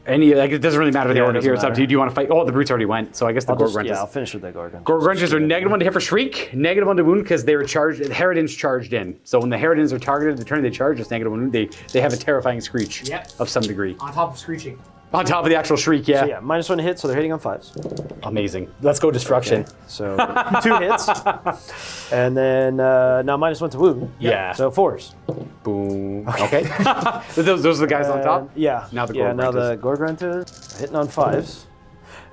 A: any, like, it doesn't really matter the
F: Yeah, it
A: order here. It's
F: doesn't
A: up to you. Do you want to fight? Oh, the brutes already went. So I guess the Gork Grunters.
F: Yeah, I'll finish with that Gorgon.
A: Gork Grunters are -1 to hit for Shriek, -1 to wound because they were charged. The Harridans charged in. So when the Harridans are targeted, the turn they charge, it's -1 wound. They have a terrifying screech
C: Yep.
A: of some degree.
C: On top of screeching.
A: On top of the actual Shriek, yeah.
F: So yeah, -1 to hit, so they're hitting on 5s.
A: Amazing. Let's go destruction.
F: Okay, so 2 hits. And then now -1 to wound.
A: Yeah.
F: So 4s.
A: Boom. Okay. those are the guys on top?
F: Yeah.
A: Now the
F: yeah,
A: Gork
F: now the
A: Grunters.
F: Gork Grunters hitting on 5s.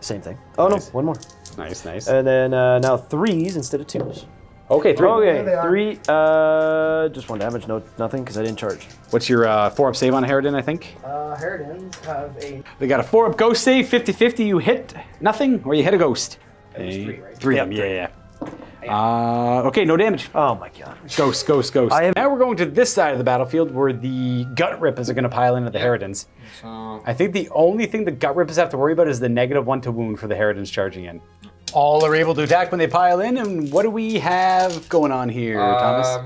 F: Same thing. Oh
A: Nice.
F: no, 1 more.
A: Nice, nice.
F: And then now 3s instead of 2s.
A: Okay, 3.
C: There
F: Okay,
C: they are.
F: 3. Just 1 damage, nothing because I didn't charge.
A: What's your 4 up save on Harridan, I think?
C: Harridans have a...
A: They got a 4 up ghost save, 50-50. You hit nothing, or you hit a ghost.
C: It was 3, right?
A: 3 of them, yeah. Okay, no damage.
F: Oh my god.
A: Ghost.
F: I have-
A: Now we're going to this side of the battlefield where the gut rippers are going to pile in at the Harridans.
E: So
A: I think the only thing the gut rippers have to worry about is the -1 to wound for the Harridans charging in. All are able to attack when they pile in, and what do we have going on here, Thomas?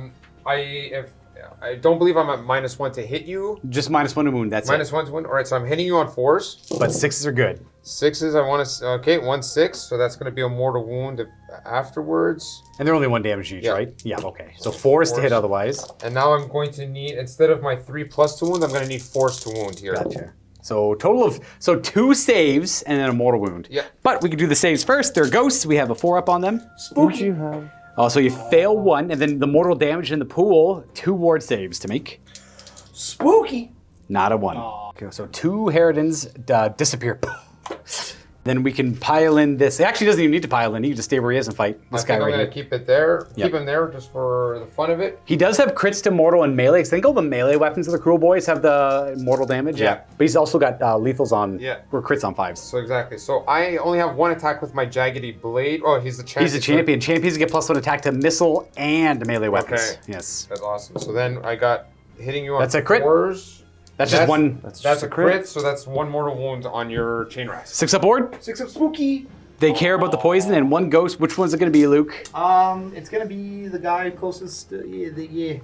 E: I don't believe I'm at -1 to hit you.
A: Just -1 to wound, that's it.
E: -1 to win. All right, so I'm hitting you on 4s.
A: But 6s are good.
E: 6s, I want to. Okay, 1 6. So that's going to be a mortal wound afterwards.
A: And they're only 1 damage each,
E: Yeah.
A: right? Yeah, okay. So 4s to hit otherwise.
E: And now I'm going to need, instead of my 3+ to wound, I'm going to need 4s to wound here.
A: Gotcha. So total of 2 saves and then a mortal wound.
E: Yeah.
A: But we can do the saves first. They're ghosts. We have a 4 up on them.
F: Would you have?
A: So you fail 1, and then the mortal damage in the pool, 2 ward saves to make.
C: Spooky!
A: Not a 1. Okay, so 2 Harridans disappear. Then we can pile in this. It actually doesn't even need to pile in. He can just stay where he is and fight this
E: I
A: guy
E: think I'm
A: right
E: going
A: here.
E: to keep it there.
A: Yep.
E: Keep him there just for the fun of it.
A: He does have crits to mortal and melee. I think all the melee weapons of the Cruel Boys have the mortal damage.
E: Yeah.
A: But he's also got lethals on,
E: Yeah.
A: or crits on 5s.
E: So exactly. So I only have 1 attack with my jaggedy blade. Oh, he's the champion.
A: He's a champion. Champions get +1 attack to missile and melee weapons.
E: Okay.
A: Yes.
E: That's awesome. So then I got hitting you on
A: That's a crit.
E: 4s.
A: That's just 1.
E: That's a crit. So that's 1 mortal wound on your chain rise.
A: 6 up board.
C: 6 up spooky!
A: They care about the poison and 1 ghost. Which one's it going to be, Luke?
C: It's gonna be the guy closest. Yeah.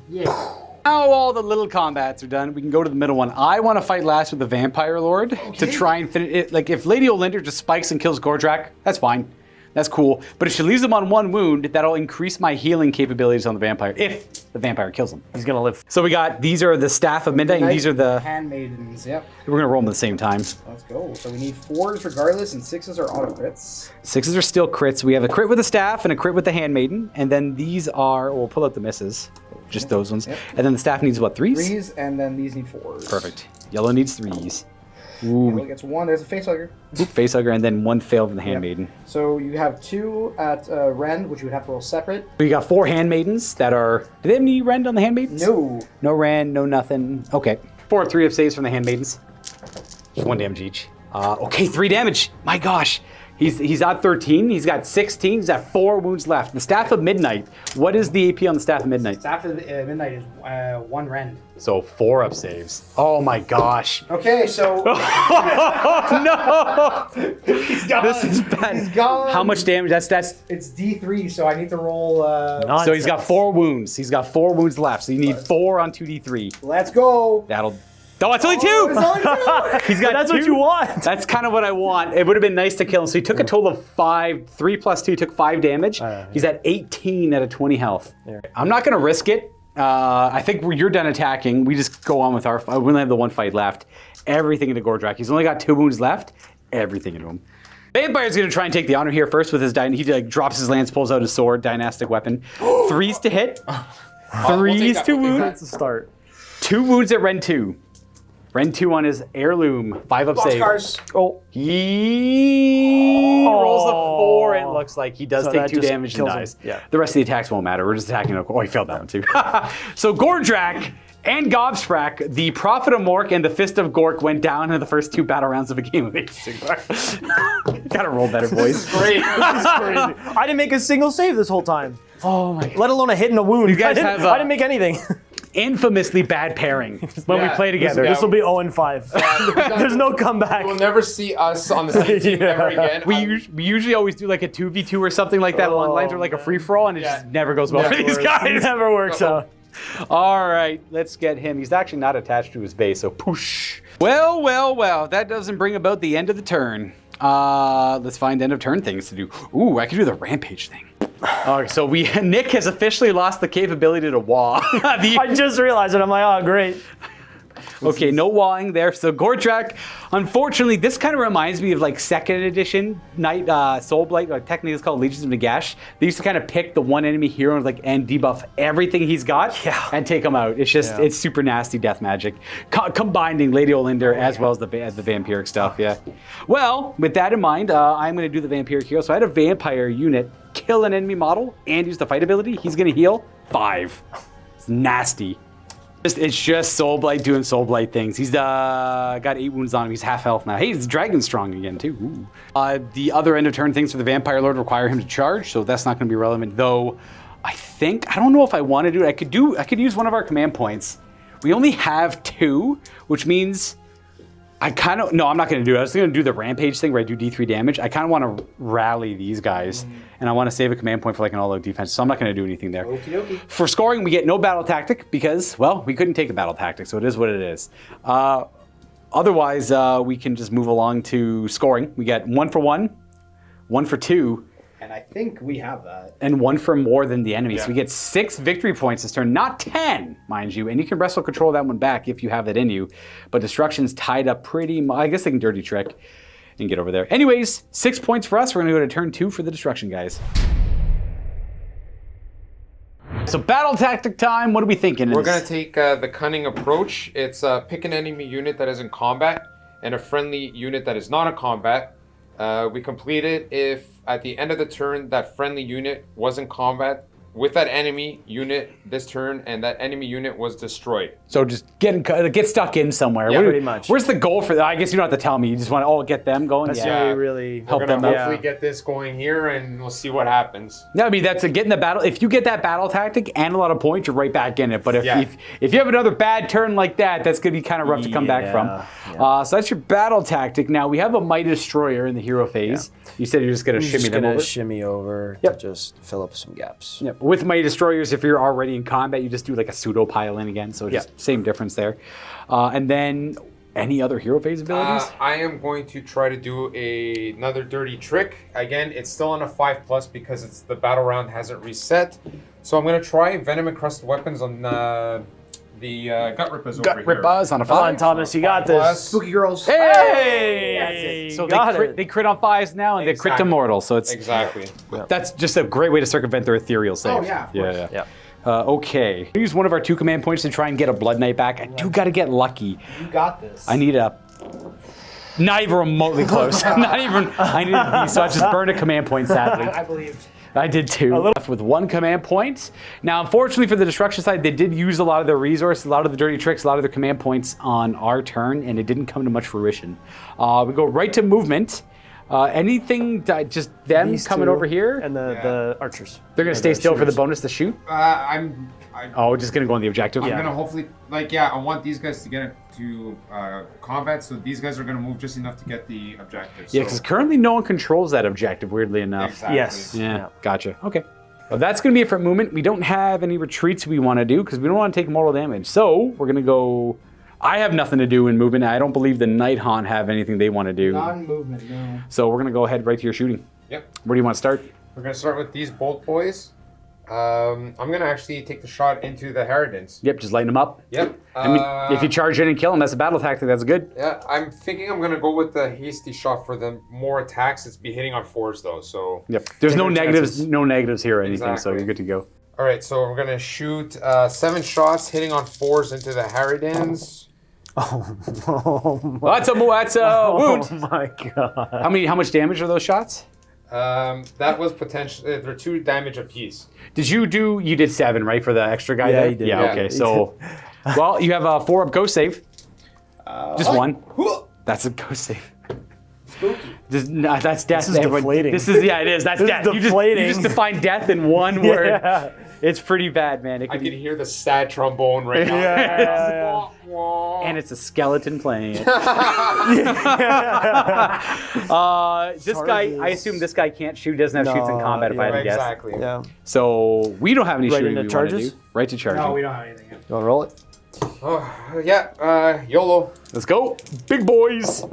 A: Now all the little combats are done. We can go to the middle one. I want to fight last with the Vampire Lord to try and finish it. Like if Lady Olinder just spikes and kills Gordrak, that's fine. That's cool. But if she leaves him on 1 wound, that'll increase my healing capabilities on the vampire if the vampire kills him.
F: He's gonna live.
A: So we got, these are the Staff of Midnight, and these are the,
C: Handmaidens, yep.
A: we're going to roll them at the same time.
C: Let's go. So we need 4s regardless, and 6s are auto crits.
A: 6s are still crits. We have a crit with the Staff and a crit with the Handmaiden. And then these are, we'll pull out the misses. Just those ones.
C: Yep.
A: And then the Staff needs what, 3s?
C: 3s, and then these need 4s.
A: Perfect. Yellow needs 3s. Ooh,
C: Yellow gets 1. There's a facehugger.
A: Facehugger, and then 1 fail from the Handmaiden.
C: So you have 2 at Rend, which you would have to roll separate.
A: We got 4 Handmaidens that are. Do they have any rend on the Handmaidens?
C: No.
A: No rend, no nothing. Okay. 4 3 of saves from the Handmaidens. Just 1 damage each. Okay, 3 damage. My gosh. He's at 13. He's got 16. He's got 4 wounds left. The Staff of Midnight. What is the AP on the Staff of Midnight?
C: Staff of Midnight is 1 Rend.
A: So 4 up saves. Oh my gosh.
C: Okay, so
A: Oh no!
C: he's gone.
A: This is bad.
C: He's gone.
A: How much damage? That's.
C: It's D3, so I need to roll.
A: So he's got 4 wounds. He's got 4 wounds left. So you need 4 on 2d3.
C: Let's go.
A: That'll. Oh, it's only 2!
C: It's only 2.
A: He's got
F: That's
A: 2.
F: what you want.
A: That's kind of what I want. It would have been nice to kill him. So he took a total of 5. 3 plus 2 took 5 damage. He's at 18 out of 20 health. I'm not going to risk it. I think when you're done attacking, we just go on with our. We only have the 1 fight left. Everything into Gordrak. He's only got 2 wounds left. Everything into him. Vampire's going to try and take the honor here first with his he like drops his lance, pulls out his sword, dynastic weapon. 3s to hit. 3s to wound.
F: That's a start.
A: 2 wounds at Ren 2. Ren 2 on his heirloom. 5 up save.
C: Boxcars.
F: Oh,
A: He rolls a 4. It looks like he does
F: So
A: take
F: that
A: 2
F: just
A: damage and
F: kills him.
A: dies.
F: Yeah.
A: The rest of the attacks won't matter. We're just attacking. Oh, he failed that one too. So Gordrak And Gobsprak, the Prophet of Mork and the Fist of Gork went down in the first 2 battle rounds of a game of Age of Sigmar. Gotta roll better, boys.
F: Great. This is crazy. I didn't make a single save this whole time.
A: Oh my god.
F: Let alone a hit and a wound.
A: You guys have,
F: I didn't make anything.
A: Infamously bad pairing when we play together.
F: This will be 0-5. There's no comeback.
E: You'll never see us on the same team ever again.
A: We usually always do like a 2v2 or something like that along lines or like a free-for-all, and it just never goes well for these guys.
F: It never works out.
A: All right, let's get him. He's actually not attached to his base, so poosh. Well, that doesn't bring about the end of the turn. Let's find end of turn things to do. Ooh, I could do the rampage thing. Okay, so Nick has officially lost the capability to wah.
F: I just realized it. I'm like, oh, great.
A: Okay, no wawing there. So Gordrak, unfortunately, this kind of reminds me of like 2nd edition Night Soulblight. Technically, it's called Legions of Nagash. They used to kind of pick the one enemy hero and debuff everything he's got and take him out. It's just it's super nasty death magic, combining Lady Olinder as well as the vampiric stuff. Yeah. Well, with that in mind, I'm going to do the vampiric hero. So I had a vampire unit kill an enemy model and use the fight ability. He's going to heal 5. It's nasty. It's just Soulblight doing Soulblight things. He's got 8 wounds on him. He's half health now. Hey, he's Dragon Strong again, too. Ooh. The other end of turn things for the Vampire Lord require him to charge, so that's not going to be relevant. Though, I don't know if I want to do it. I could use one of our command points. We only have 2, which means I'm not going to do it. I was going to do the Rampage thing where I do D3 damage. I kind of want to rally these guys, and I want to save a command point for like an all-out defense, so I'm not going to do anything there.
C: Okie dokie.
A: For scoring, we get no battle tactic because, well, we couldn't take a battle tactic, so it is what it is. Otherwise, we can just move along to scoring. We get 1 for 1, 1 for 2,
C: And I think we have that.
A: and 1 for more than the enemy. So we get 6 victory points this turn, not 10, mind you. And you can wrestle control that one back if you have it in you. But Destruction's tied up pretty much. I guess they can dirty trick and get over there. Anyways, 6 points for us. We're going to go to turn 2 for the Destruction guys. So battle tactic time. What are we thinking?
E: We're going to take the cunning approach. It's pick an enemy unit that is in combat and a friendly unit that is not in combat. We complete it if at the end of the turn that friendly unit was in combat with that enemy unit this turn and that enemy unit was destroyed.
A: So just get stuck in somewhere.
E: Yeah,
F: pretty much.
A: Where's the goal for that? I guess you don't have to tell me. You just want to get them going.
F: That's
A: Yeah.
F: really
A: Help
E: We're going
A: them
E: to
A: out.
E: hopefully get this going here and we'll see what happens.
A: No, I mean that's getting the battle. If you get that battle tactic and a lot of points, you're right back in it. But if you have another bad turn like that, that's going to be kind of rough to come back from. So that's your battle tactic. Now we have a Mighty Destroyer in the hero phase. You said you're just going to shimmy them over.
F: shimmy over
A: Yep.
F: to just fill up some gaps.
A: Yep. With Mighty Destroyers, if you're already in combat, you just do like a pseudo pile in again. So just same difference there. And then any other hero phase abilities?
E: I am going to try to do another dirty trick. Again, it's still on a 5+ because the battle round hasn't reset. So I'm going to try Venom Encrusted Weapons on the Gut Rippers over here.
A: Gut Rippers on a
F: Come
A: 5.
F: on, Thomas, you got this.
C: Spooky Girls.
F: Hey!
A: So
F: got
A: they crit on 5s now, and they crit to
E: Exactly.
A: mortal. So it's
E: Exactly.
A: that's just a great way to circumvent their ethereal save.
C: Oh, yeah, of course.
F: Yeah.
A: Okay. Use one of our 2 command points to try and get a Blood Knight back. I do got to get lucky.
C: You got this.
A: I need a. Not even remotely close. Not even. I need a B, so I just burned a command point, sadly.
C: I believed.
A: I did too. Left with 1 command point. Now, unfortunately for the destruction side, they did use a lot of their resources, a lot of the dirty tricks, a lot of their command points on our turn, and it didn't come to much fruition. We go right to movement. Anything, just them
F: These
A: coming
F: two
A: over here?
F: And the archers.
A: They're going to stay still for the bonus to shoot?
E: I'm
A: Just going to go on the objective?
E: going to hopefully, I want these guys to get to combat, so these guys are going to move just enough to get the objective.
A: Yeah, because currently no one controls that objective, weirdly enough.
E: Exactly.
F: Yes.
A: Yeah, gotcha. Okay. Well, that's going to be it for movement. We don't have any retreats we want to do because we don't want to take mortal damage. So we're going to go... I have nothing to do in movement. I don't believe the Night Haunt have anything they want to do.
C: Non-movement, no.
A: So we're going to go ahead right to your shooting.
E: Yep.
A: Where do you want to start?
E: We're going to start with these bolt boys. I'm going to actually take the shot into the Harridans.
A: Yep, just lighten them up.
E: Yep.
A: I mean, if you charge in and kill them, that's a battle tactic. That's good.
E: Yeah, I'm thinking I'm going to go with the hasty shot for the more attacks. It's be hitting on 4s though, so...
A: Yep. There's no
E: Bigger
A: negatives,
E: chances.
A: no negatives here or anything, so
E: Exactly.
A: you're good to go.
E: All right, so we're going to shoot 7 shots hitting on 4s into the Harridans.
A: Well, that's a wound.
F: Oh my god.
A: How much damage are those shots?
E: That was potentially... they're 2 damage apiece.
A: You did 7, right, for the extra guy
F: Yeah,
A: there?
F: he did.
A: Yeah,
E: Yeah,
A: okay.
E: he
A: So Well, you have a 4-up ghost save. Just one. That's a ghost save.
C: Spooky.
A: No, that's death.
F: This is deflating.
A: This is it is. That's
F: This
A: death.
F: is deflating.
A: You just define death in one word.
F: Yeah.
A: It's pretty bad, man. It
E: I
A: could
E: can
A: be,
E: hear the sad trombone right now.
F: Yeah.
A: and it's a skeleton playing it. This guy, I assume this guy can't shoot. Doesn't have shoots in
F: No,
A: combat. If I had to guess.
E: Exactly.
F: Yeah.
A: So we don't have any
F: Right
A: shooting
F: into
A: we want to
F: charges?
A: do. Right to charging.
C: No, we don't have anything yet.
F: You want to roll it?
E: Oh, yeah, YOLO.
A: Let's go, big boys.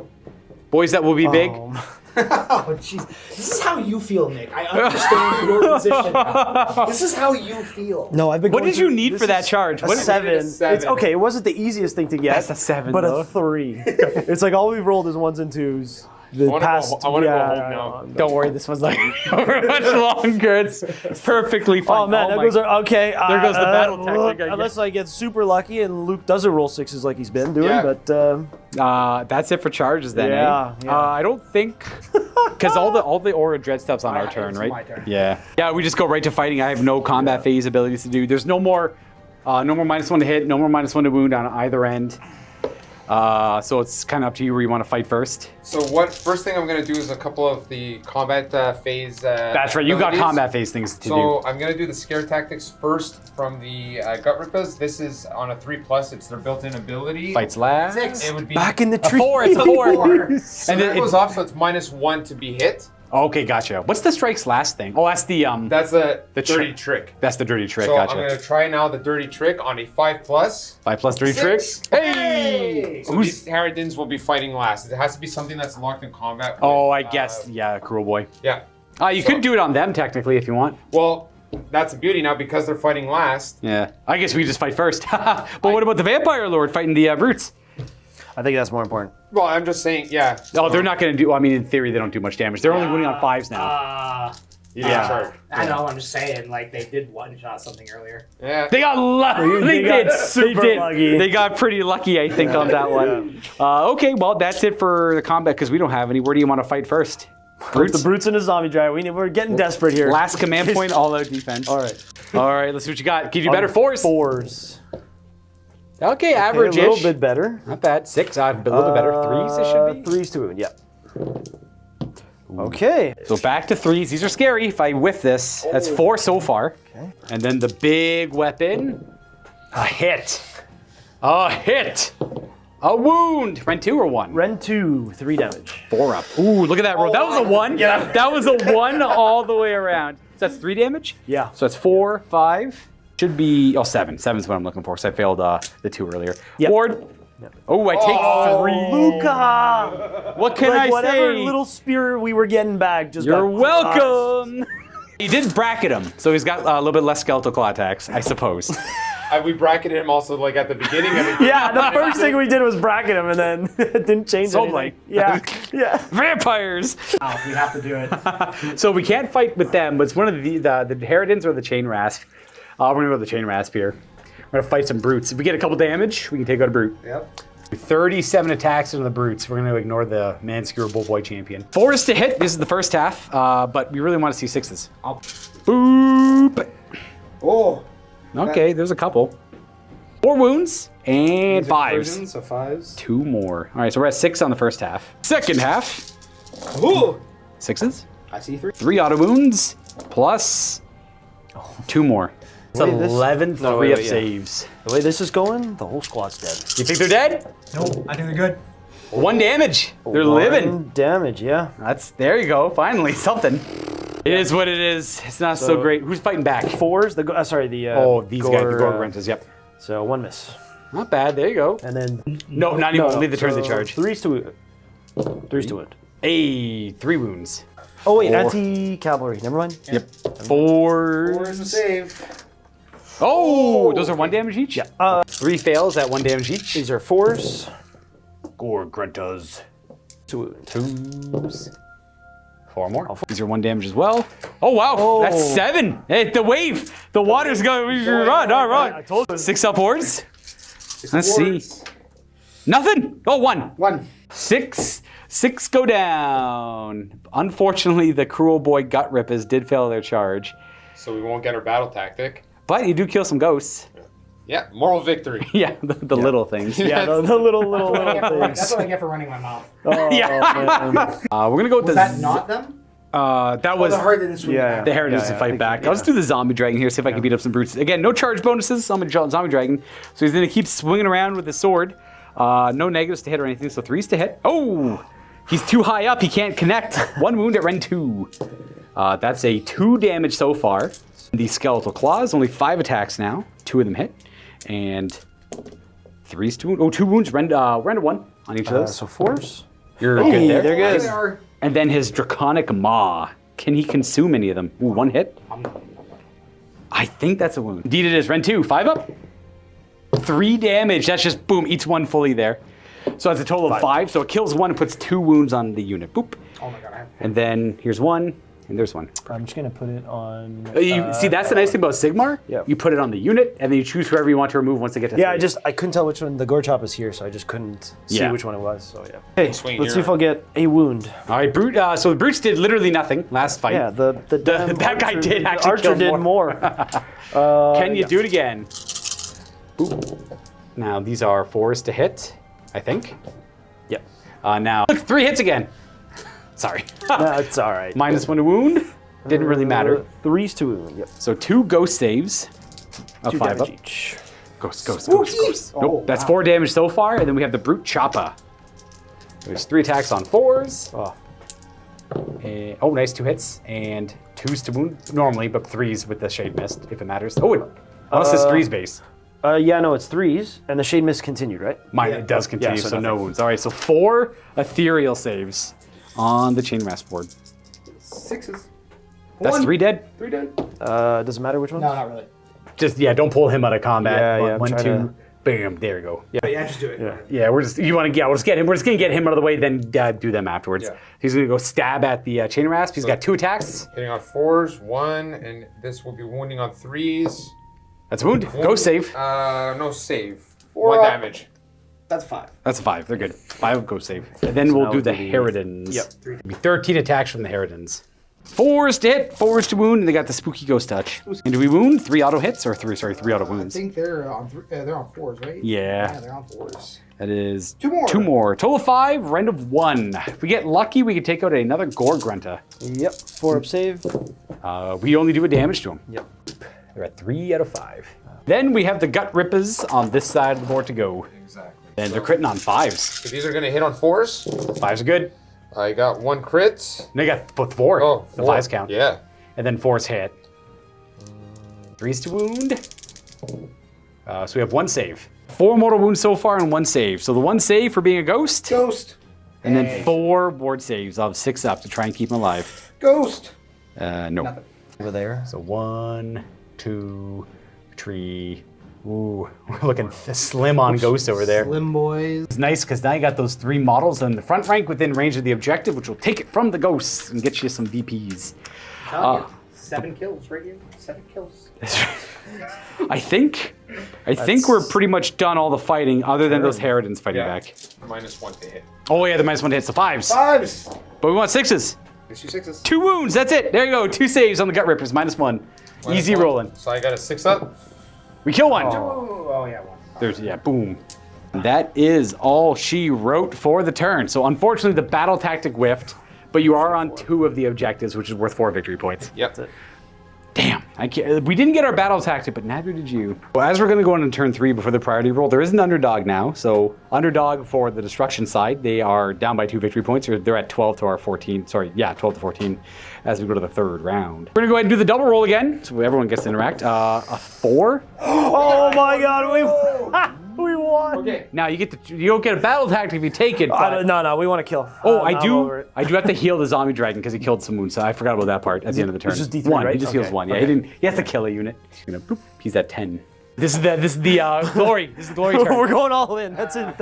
A: Boys that will be big.
C: Oh, jeez. This is how you feel, Nick. I understand your position now. This is how you feel.
F: No, I've been.
A: What
F: going
A: did you
F: through-
A: need
F: this
A: for that
F: is
A: charge?
F: A
A: What
F: seven.
E: seven.
F: It's okay. It wasn't the easiest thing to get.
A: That's a 7,
F: but
A: though.
F: a 3. It's like all we've rolled is 1s and 2s. The
E: I wanna go
F: past.
E: ho- I wanna go home
F: yeah,
E: now.
A: Don't worry, this one's not over much longer. It's perfectly fine.
F: Oh man, that
A: my-
F: goes okay.
A: There goes the battle tactic, I guess.
F: Unless I get super lucky and Luke doesn't roll 6s like he's been doing,
E: Yeah.
F: but
A: that's it for charges then.
F: Yeah,
A: eh?
F: yeah.
A: I don't think because all the aura dread stuff's on our turn,
C: it's
A: right?
C: my turn.
A: Yeah. Yeah, we just go right to fighting. I have no combat phase abilities to do. There's no more -1 to hit, no more -1 to wound on either end. So it's kind of up to you where you want to fight first.
E: So first thing I'm going to do is a couple of the combat phase
A: That's right. You got
E: abilities.
A: combat phase things to
E: So
A: do.
E: I'm going to do the scare tactics first from the Gut Rippers. This is on a 3+. It's their built-in ability.
A: Fights last.
C: 6.
E: It would be
F: back in the
A: A
F: tree.
A: 4. It's a 4.
E: So
A: And
E: that
A: then it-
E: goes off, so it's -1 to be hit.
A: Okay, gotcha. What's the strikes last thing? Oh, that's the
E: That's the
A: The
E: dirty
A: trick.
E: trick.
A: that's the dirty trick.
E: So
A: Gotcha.
E: I'm going to try now the dirty trick on a 5+.
A: 5 plus 3 tricks. Hey!
E: So these Harridans will be fighting last. It has to be something that's locked in combat. With,
A: Oh, I guess. Yeah, cruel boy.
E: Yeah.
A: You
E: So-
A: could do it on them technically if you want.
E: Well, that's the beauty now because they're fighting last.
A: Yeah. I guess we just fight first. But what about the vampire lord fighting the brutes?
F: I think that's more important.
E: Well, I'm just saying, yeah.
A: Oh, they're not going to do. I mean, in theory, they don't do much damage. They're only winning on 5s now.
E: Yeah. Sorry.
C: I know, I'm just saying, like, they did one-shot something earlier.
E: Yeah.
A: They got lucky.
F: They got super lucky.
A: They got pretty lucky, I think, on that one. Okay, well, that's it for the combat because we don't have any. Where do you want to fight first?
F: The brutes and the zombie dragon. We're getting desperate here.
A: Last command point, all out defense.
F: All right.
A: All right, let's see what you got. Give you better 4s.
F: 4s.
A: Okay, average.
F: A little bit better.
A: Not bad. 6, a little bit better. 3s, it should be.
F: 3s to wound. Yeah. Okay.
A: So back to 3s. These are scary. If I whiff this, that's 4 so far.
F: Okay.
A: And then the big weapon, a hit. A hit. A wound. Rend 2 or 1?
F: Rend 2, 3 damage.
A: 4 up. Ooh, look at that roll. That was a 1. Yeah. That was a 1 all the way around. So that's 3 damage?
F: Yeah.
A: So that's 4, 5. Should be, 7. 7's what I'm looking for, so I failed the 2 earlier.
F: Yep.
A: Ward. Oh, I take 3.
F: Luka!
A: What can I
F: whatever
A: say?
F: little spear we were getting back just
A: You're
F: got
A: welcome. He did bracket him, so he's got a little bit less skeletal claw attacks, I suppose.
E: We bracketed him also like at the beginning of it.
F: Yeah, the first thing we did was bracket him, and then it didn't change
A: So
F: anything.
A: like-
F: Yeah, yeah.
A: Vampires.
C: Oh, we have to do it.
A: So we can't fight with them, but it's one of the Harridans or the Chain Rasp. We're gonna go with the Chain Rasp here. We're gonna fight some brutes. If we get a couple damage, we can take out a brute.
C: Yep.
A: 37 attacks into the brutes. We're gonna ignore the Manskewer Bullboy champion. 4s to hit. This is the first half, but we really want to see 6s. Boop.
C: Oh.
A: Okay, there's a couple. 4 wounds and 5s.
C: So 5s.
A: 2 more. All right, so we're at 6 on the first half. Second half,
C: Ooh.
A: 6s.
C: I see 3.
A: 3 auto wounds plus 2 more. It's
F: Wait, this-
A: 11
F: No,
A: 3
F: wait,
A: up
F: yeah.
A: saves.
F: The way this is going, the whole squad's dead.
A: You think they're dead?
C: No, I think they're good.
A: 1 damage. They're
F: 1
A: living.
F: damage, yeah.
A: There you go. Finally, something. It is what it is. It's not so great. Who's fighting back?
F: 4s, the
A: These guys, the Gork Renters, yep.
F: So 1 miss.
A: Not bad. There you go.
F: And then
A: No, not even. Only the turns they charge.
F: 3s to wound. 3s to wound.
A: Hey, 3 wounds.
F: Oh wait,
A: 4.
F: anti-cavalry. Never mind.
A: Yep. 4.
C: 4 is a save.
A: Oh, those are 1 damage each?
F: Yeah.
A: 3 fails at 1 damage each.
F: These are 4s
A: Gork Renters.
F: to wound.
A: 2s. 4 more. These are 1 damage as well. Oh, wow. That's 7. Hey, the wave. The water's going. Run.
F: I told you.
A: 6 upwards. Let's see. Nothing. Oh, 1.
C: 1.
A: 6 go down. Unfortunately, the cruel boy gut rippers did fail their charge.
E: So we won't get our battle tactic.
A: But you do kill some ghosts.
E: Yeah, moral victory.
A: Yeah, the little things.
F: Yeah, the little
C: That's
F: things.
C: what I get for running my mouth.
F: Oh,
A: Yeah.
F: man.
A: We're gonna go with
C: Was
A: the.
C: that not them?
A: That
C: Oh,
A: was
C: the heart didn't swing
F: Yeah,
C: back.
A: the heritage
F: Yeah,
A: to
F: I
A: fight
F: think-
A: back.
F: yeah.
A: Let's do the zombie dragon here. See if I can beat up some brutes. Again, no charge bonuses. I'm a zombie dragon, so he's gonna keep swinging around with the sword. No negatives to hit or anything. So 3s to hit. Oh, he's too high up. He can't connect. 1 wound at Ren 2. That's a 2 damage so far. The skeletal claws, only 5 attacks now. 2 of them hit, and 3s to wound. Oh, 2 wounds. Ren 1 on each of those.
F: So 4s.
A: You're
F: Hey,
A: good there.
F: they're
C: There
F: good.
C: they are.
A: And then his draconic maw. Can he consume any of them? Ooh, 1 hit. I think that's a wound. Indeed it is. Ren 2, 5 up. 3 damage. That's just boom, eats 1 fully there. So that's a total of 5. So it kills 1 and puts 2 wounds on the unit. Boop.
C: Oh my god, I have
A: And then here's 1, and there's 1.
F: I'm just gonna put it on.
A: See, that's the nice thing about Sigmar.
F: Yep.
A: You put it on the unit, and then you choose whoever you want to remove once they get to
F: Yeah,
A: 3.
F: I couldn't tell which one. The Gorchop is here, so I just couldn't see
A: Yeah.
F: which one it was. So yeah. Hey,
E: Swing
F: let's see
E: here.
F: if I'll get a wound.
A: All right, Brute. So the Brutes did literally nothing last fight.
F: Yeah,
A: that guy did
F: the
A: actually
F: Archer
A: kill
F: did more.
A: Can you do it again? Boop. Now these are 4s to hit, I think.
F: Yep.
A: Now look, 3 hits again. Sorry.
F: No, it's all right.
A: -1 to wound. Didn't really matter.
F: 3s to wound. Yep.
A: So 2 ghost saves.
F: 2
A: 5 up.
F: damage each.
A: Ghost.
C: Spooky.
A: Nope,
C: Oh,
A: that's
C: wow.
A: 4 damage so far, and then we have the Brute Choppa. There's 3 attacks on 4s.
F: Oh,
A: Oh, nice, 2 hits. And 2s to wound normally, but 3s with the Shade Mist, if it matters. Oh, unless it's 3s base.
F: yeah, no, it's 3s, and the Shade Mist continued, right?
A: Mine, it does continue,
F: Yeah, so
A: so no
F: nothing.
A: wounds. All right, so 4 ethereal saves on the Chainmask board.
C: 6s.
A: That's 3 dead.
C: 3 dead.
F: Does it matter which one?
C: No, not really.
A: Just, yeah, don't pull him out of combat.
F: Yeah,
A: But
F: yeah, I'm
A: 1,
F: trying
A: 2,
F: to-
A: bam, there you go. Yeah,
C: But yeah, just do it.
F: Yeah.
A: we're just, we're just gonna get him out of the way, then do them afterwards.
E: Yeah.
A: He's gonna go stab at the chain rasp. He's got 2 attacks.
E: Hitting on 4s, 1, and this will be wounding on 3s.
A: That's a wound. Go save.
E: No save.
C: 4
E: 1
C: up.
E: damage.
C: That's 5.
A: That's a 5. They're good. 5 go save. And then we'll
F: now
A: do the
F: it'll be-
A: Harridans.
F: Yep.
A: It'll be 13 attacks from the Harridans. 4s to hit, 4s to wound, and they got the spooky ghost touch. And do we wound 3 auto hits or 3 auto
C: I
A: wounds?
C: think they're on 4s, right?
A: Yeah.
C: Yeah, they're on 4s.
A: That is
C: 2 more.
A: 2 more. Total of 5, rend of 1. If we get lucky, we can take out another Gork Grunta.
F: Yep. 4 up save.
A: We only do a damage to him.
F: Yep.
A: They're at 3 out of 5. Then we have the Gut Rippers on this side of the board to go.
E: Exactly.
A: And they're critting on 5s.
E: So these are going to hit on 4s.
A: 5s are good.
E: I got 1 crit.
A: And they got both 4.
E: Oh,
A: The
E: 4.
A: 5s count.
E: Yeah.
A: And then 4s hit. 3s to wound. So we have 1 save. 4 mortal wounds so far and 1 save. So the 1 save for being a ghost.
C: Ghost.
A: And then 4 board saves. I'll have 6 up to try and keep him alive.
C: Ghost.
A: No.
C: Nothing.
F: Over there.
A: So 1, 2, 3. Ooh, we're looking slim on ghost over there.
C: Slim boys.
A: It's nice because now you got those 3 models in the front rank within range of the objective, which will take it from the ghosts and get you some VPs.
C: 7 kills right here. 7 kills.
A: I think we're pretty much done all the fighting other than those Harridans fighting
E: Yeah.
A: back.
E: -1 to hit.
A: Oh yeah, the -1 hits the 5s.
C: 5s.
A: But we want 6s.
E: Gives you 6s.
A: 2 wounds, that's it. There you go. 2 saves on the Gut Rippers, -1. Easy
E: -1.
A: rolling.
E: So I got a 6 up.
A: We kill 1.
C: Oh, yeah, 1.
A: There's, yeah, boom. That is all she wrote for the turn. So unfortunately, the battle tactic whiffed, but you are on 2 of the objectives, which is worth 4 victory points.
E: Yep.
A: Damn, we didn't get our battle tactic, but neither did you. Well, as we're going to go into turn 3 before the priority roll, there is an underdog now. So underdog for the destruction side, they are down by 2 victory points. Or they're at 12 to our 14. Sorry, yeah, 12 to 14 as we go to the 3rd round. We're going to go ahead and do the double roll again, so everyone gets to interact. A 4.
F: Oh my God, we won.
E: Okay.
A: Now you don't get a battle tactic if you take it. But,
F: No, we want to kill.
A: oh,
F: I'm over it.
A: I do have to heal the zombie dragon because he killed some wounds. So I forgot about that part at the end of the turn.
F: it's just D3,
A: 1.
F: right?
A: He just
F: Okay,
A: heals 1. Yeah,
F: okay.
A: he has to kill a unit. He's gonna boop. He's at 10. This is the glory. This is the glory turn.
F: We're going all in. That's it.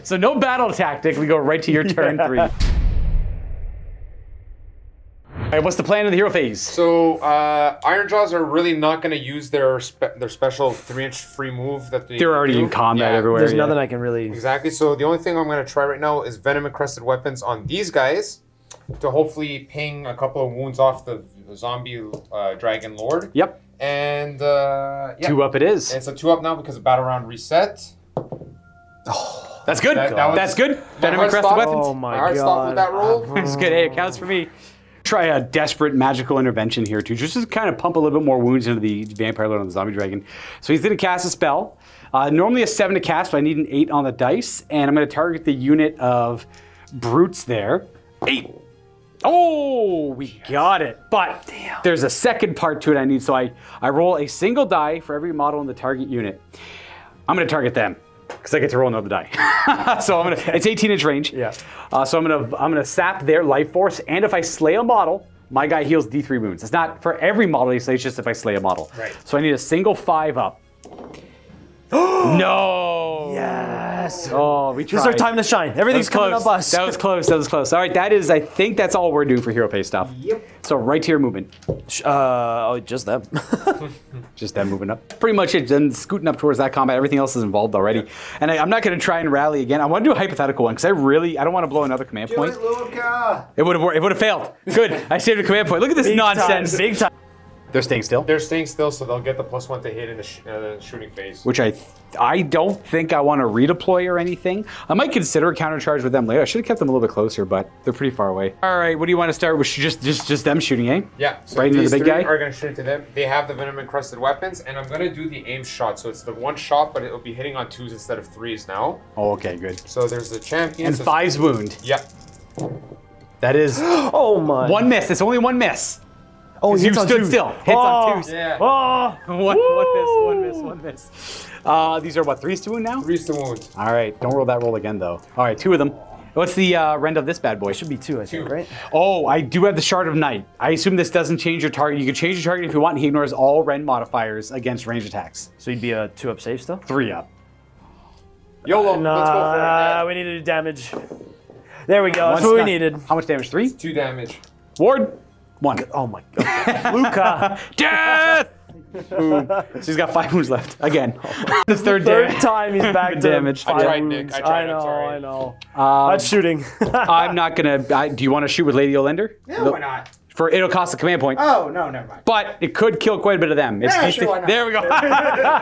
A: So no battle tactic. We go right to your turn 3. All right, what's the plan of the hero phase?
E: So Ironjaws are really not going to use their special 3-inch free move that
A: They're already
E: do.
A: in combat
E: Yeah.
A: everywhere.
F: There's
A: yeah.
F: nothing I can really.
E: Exactly. So the only thing I'm going to try right now is venom encrusted weapons on these guys to hopefully ping a couple of wounds off the zombie dragon lord.
A: Yep.
E: And yeah.
A: 2 up it is.
E: It's a 2 up now because of battle round reset.
A: That's good. That's good. Venom
E: heart
A: encrusted
E: stopped.
A: weapons.
F: Oh my
E: heart stopped with that roll.
A: It's good. Hey, it counts for me. Try a desperate magical intervention here too, just to kind of pump a little bit more wounds into the vampire lord on the zombie dragon. So he's going to cast a spell. Normally a 7 to cast, but I need an 8 on the dice, and I'm going to target the unit of brutes there. 8. Oh, we got it. But there's a second part to it I need, so I roll a single die for every model in the target unit. I'm going to target them because I get to roll another die. So it's 18-inch range.
F: Yeah.
A: So I'm gonna sap their life force, and if I slay a model, my guy heals D3 wounds. It's not for every model he slays, it's just if I slay a model.
C: Right.
A: So I need a single 5 up. No.
F: Yes.
A: Oh, we tried.
F: This is our time to shine. Everything's coming up us.
A: That was close. That was close. All right, I think that's all we're doing for hero pay stuff.
C: Yep.
A: So right to your movement.
F: Just them.
A: Just them moving up. Pretty much it. Then scooting up towards that combat. Everything else is involved already. And I'm not going to try and rally again. I want to do a hypothetical one because I don't want to blow another command point.
C: Luka.
A: It would have worked. It would have failed. Good. I saved a command point. Look at this nonsense.
F: Big time.
A: They're staying still.
E: They're staying still, so they'll get the +1 to hit in the shooting phase.
A: Which I don't think I want to redeploy or anything. I might consider a countercharge with them later. I should have kept them a little bit closer, but they're pretty far away. All right, what do you want to start with? Just them shooting, eh?
E: Yeah. So
A: right into
E: these
A: the big
E: three
A: guy?
E: are going to shoot into them. They have the venom encrusted weapons, and I'm going to do the aim shot. So it's the 1 shot, but it'll be hitting on 2s instead of 3s now.
A: Oh, okay, good.
E: So there's the champion.
A: And
E: so
A: 5's wound.
E: Yeah.
A: That is
F: Oh my.
A: 1 miss. It's only 1 miss.
F: Oh,
A: You stood still. Hits on 2s.
E: Yeah.
F: Oh.
A: One miss. These are what, 3s to wound now?
E: 3s to wound.
A: All right, don't roll that roll again though. All right, 2 of them. What's the rend of this bad boy?
F: Should be 2, I think, right?
A: Oh, I do have the Shard of Night. I assume this doesn't change your target. You can change your target if you want, and he ignores all rend modifiers against range attacks.
F: So you'd be a 2-up save still?
A: 3 up.
E: YOLO. Let's go for it.
F: We need to do damage. There we go. That's what we needed.
A: How much damage? 3?
E: 2 damage.
A: Ward? 1.
F: Oh my god. Luka.
A: Death! Boom. So he's got 5 wounds left. Again. The third
F: Third
A: damage.
F: time he's back to
A: Damage.
E: I
F: 5
E: tried,
F: wounds.
E: Nick. I tried.
F: I know,
E: I'm sorry.
F: I know. That's shooting.
A: I'm not gonna. Do you want to shoot with Lady Olender?
C: Yeah, why not?
A: It'll cost a command point.
C: Oh, no, never mind.
A: But it could kill quite a bit of them.
C: Yeah, sure, why not?
A: There we go.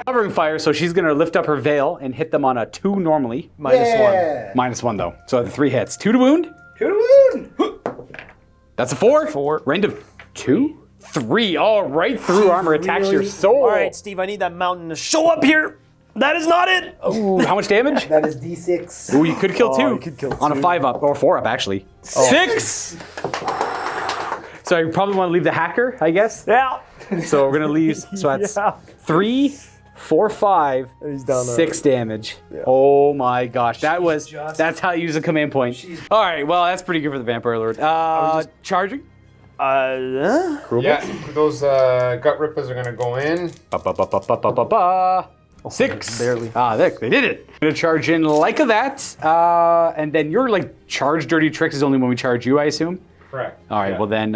A: Covering fire, so she's gonna lift up her veil and hit them on a 2 normally.
C: Yeah.
A: -1 though. So the 3 hits. 2 to wound.
C: 2 to wound.
A: That's a 4. Rend of 2, 3. Oh, right through armor attacks your soul.
F: All right, Steve, I need that mountain to show up here. That is not it.
A: Ooh, how much damage?
C: That is D6.
A: Ooh, you could kill 2.
F: you could kill
A: on a
F: 2.
A: 5 up or 4 up actually. 6. So you probably want to leave the hacker, I guess.
F: Yeah.
A: So we're gonna leave. So that's
F: Yeah.
A: 3, 4, 5,
F: He's down there.
A: 6 damage. Oh my gosh, that's how you use a command point. All right, well that's pretty good for the vampire lord. Charging.
E: Yeah. Those gut rippers are going to go in.
A: Ba, ba, ba, ba, ba, ba, ba, ba. 6.
F: barely.
A: They did it. I'm gonna charge in like that, and then your charge dirty tricks is only when we charge you, I assume.
E: Correct.
A: All right.
E: Yeah.
A: Well then,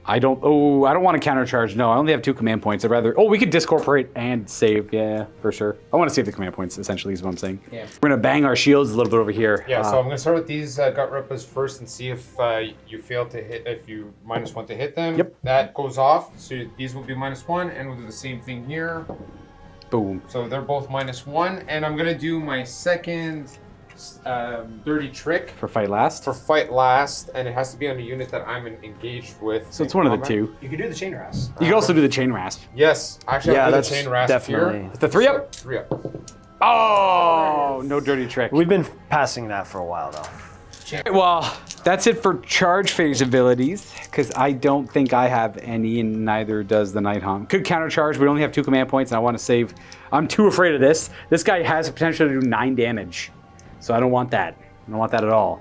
A: I don't want to counter charge. No, I only have 2 command points. I'd rather. Oh, we could discorporate and save. Yeah, for sure. I want to save the command points. Essentially, is what I'm saying.
C: Yeah.
A: We're gonna bang our shields a little bit over here.
E: Yeah, so I'm going to start with these gut rippers first and see if you fail to hit, if you -1 to hit them.
A: Yep.
E: That goes off, so these will be -1, and we'll do the same thing here.
A: Boom.
E: So they're both -1, and I'm going to do my second dirty trick
A: For fight last.
E: for fight last, and it has to be on a unit that I'm engaged with.
A: So it's
E: in
A: one of the
E: combat.
A: 2.
C: You can do the chain rasp.
A: You can also do the chain rasp.
E: Yes, actually,
F: Yeah,
E: I'll do
F: that's
E: the chain rasp
F: definitely.
E: here.
A: The 3 up.
E: 3 up.
A: Oh, no dirty trick.
F: We've been passing that for a while though.
A: Well, that's it for charge phase abilities, because I don't think I have any, and neither does the Night Haunt. Could counter charge, we only have 2 command points, and I want to save. I'm too afraid of this. This guy has the potential to do 9 damage, so I don't want that. I don't want that at all.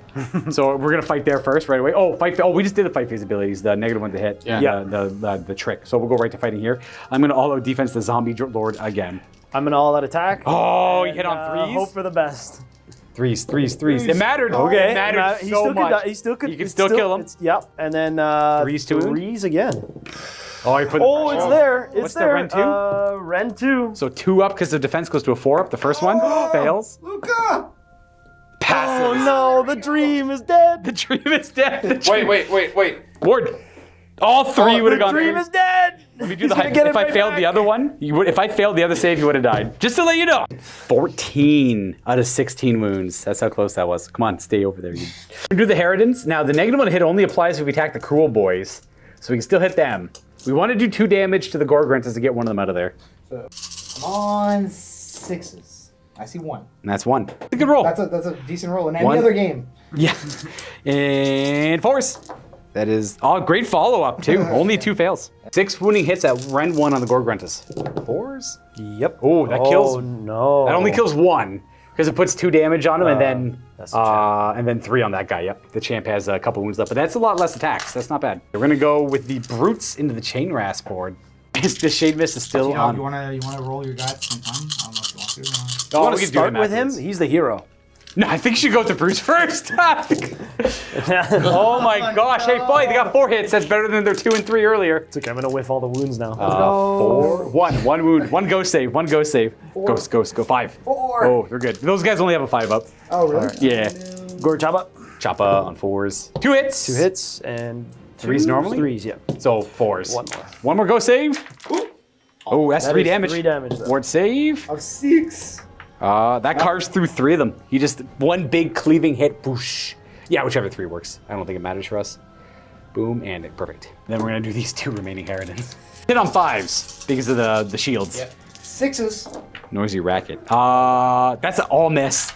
A: So we're gonna fight there first, right away. Oh, we just did the fight phase abilities, the -1 to hit,
E: Yeah.
A: the trick. So we'll go right to fighting here. I'm gonna all-out defense the zombie lord again.
F: I'm an all-out attack.
A: Oh, you
F: and,
A: hit on 3s.
F: Hope for the best.
A: 3s. It mattered.
F: Okay.
A: It mattered
F: He
A: so
F: still
A: much.
F: Could, he still could.
A: You can
F: it's
A: still kill him.
F: Yep. And then
A: 3s to wound?
F: 3s again.
A: Oh, you put.
F: Oh, it's there. It's
A: What's the
F: there.
A: rend 2?
F: Rend 2.
A: So 2 up because the defense goes to a 4 up. The first one fails.
C: Luka!
A: Passes.
F: Oh no, the dream is dead.
A: The dream is dead.
E: Wait.
A: Ward. All three would have gone.
F: Dream is dead.
A: Let me do the if I failed the other one, you would. If I failed the other save, you would have died. Just to let you know. 14 out of 16 wounds. That's how close that was. Come on, stay over there. We do the Harridans. Now the negative one hit only applies if we attack the Cruel Boys, so we can still hit them. We want to do 2 damage to the Gorgruntas to get one of them out of there.
C: So, come on, 6s. I see 1.
A: And that's 1. It's a good roll.
C: That's a decent roll in any
A: 1.
C: other game.
A: Yeah. And 4s. That is great follow-up too. Only 2 fails. 6 wounding hits at Ren 1 on the Gorgruntas. 4s?
F: Yep.
A: Oh, that kills.
F: No.
A: That only kills 1 because it puts 2 damage on him, and then 3 on that guy. Yep. The champ has a couple wounds left, but that's a lot less attacks. That's not bad. We're gonna go with the brutes into the chain rasp board. The Shade Mist is still on.
C: You wanna roll your guy at the same time? I don't know if you want to.
F: You want
A: we
F: to
A: can do
F: start
A: him
F: with him?
A: afterwards.
F: He's the hero.
A: No, I think you should go with the brutes first. Oh my gosh! Hey, Fight, they got 4 hits. That's better than their 2 and 3 earlier.
F: It's okay, I'm gonna whiff all the wounds now.
A: 4, 1 wound, 1 ghost save, 1 ghost save. Ghost, go 5.
C: 4.
A: Oh, they're good. Those guys only have a 5 up.
C: Oh, really?
A: Yeah.
F: Gork Choppa.
A: Choppa on 4s. 2 hits.
F: 2 hits and
A: 3s normally?
F: 3s, yeah.
A: So 4s.
F: 1 more.
A: 1 more ghost save. Oh, that's
F: That
A: 3
F: is
A: damage.
F: 3 damage, though.
A: Ward save.
C: Of 6.
A: That carves through 3 of them. He just, 1 big cleaving hit, boosh. Yeah, whichever 3 works. I don't think it matters for us. Boom, and perfect. Then we're gonna do these 2 remaining Harridans. Hit on 5s because of the shields.
C: Yep. 6s.
A: Noisy racket. That's an all miss.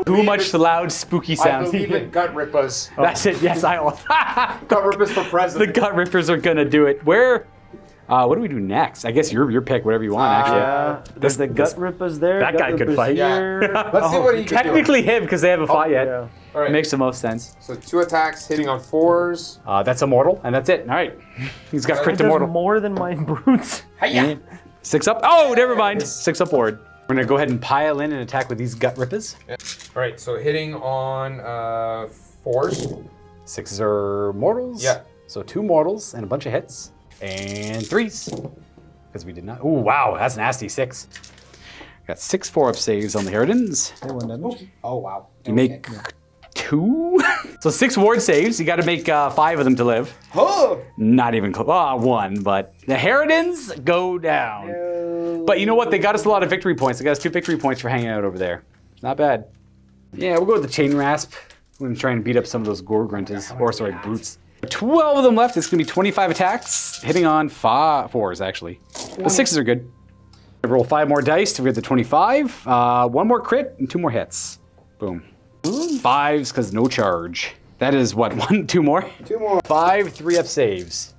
A: Too much loud, spooky sounds.
E: gut rippers.
A: That's it. Yes,
E: Gut rippers for
A: the
E: president.
A: gut rippers are gonna do it. Where? What do we do next? I guess your pick, whatever you want. Actually,
F: Yeah. There's the gut rippers there.
A: that
F: gut
A: guy could
F: rippers
A: fight.
F: here.
E: Let's see what he can do.
A: technically him because they haven't fought yet.
F: Yeah.
E: All right.
A: Makes the most sense.
E: So 2 attacks hitting on 4s.
A: That's a mortal, and that's it. All right, he's got crit to
F: There's
A: mortal.
F: more than my brutes.
A: And 6 up. Oh, never mind. 6 up ward. We're gonna go ahead and pile in and attack with these gut rippers.
E: All right, so hitting on 4s.
A: 6s are mortals.
E: Yeah.
A: So 2 mortals and a bunch of hits. And 3s. Because we did not. Oh, wow. That's nasty. 6. Got 6 4-up saves on the Harridans.
C: Oh, wow.
A: You make 2. So 6 ward saves. You got to make 5 of them to live.
C: Oh!
A: Not even close. 1, but the Harridans go down. But you know what? They got us a lot of victory points. They got us 2 victory points for hanging out over there. Not bad. Yeah, we'll go with the Chain Rasp. We're going to try and beat up some of those Gorgruntas. Or, sorry, brutes. 12 of them left. It's going to be 25 attacks, hitting on 4s, actually. The 6s are good. Roll 5 more dice to get the 25. 1 more crit and 2 more hits. Boom. 5s, because no charge. That is what, 2 more?
C: 2 more.
A: 5 3-up saves.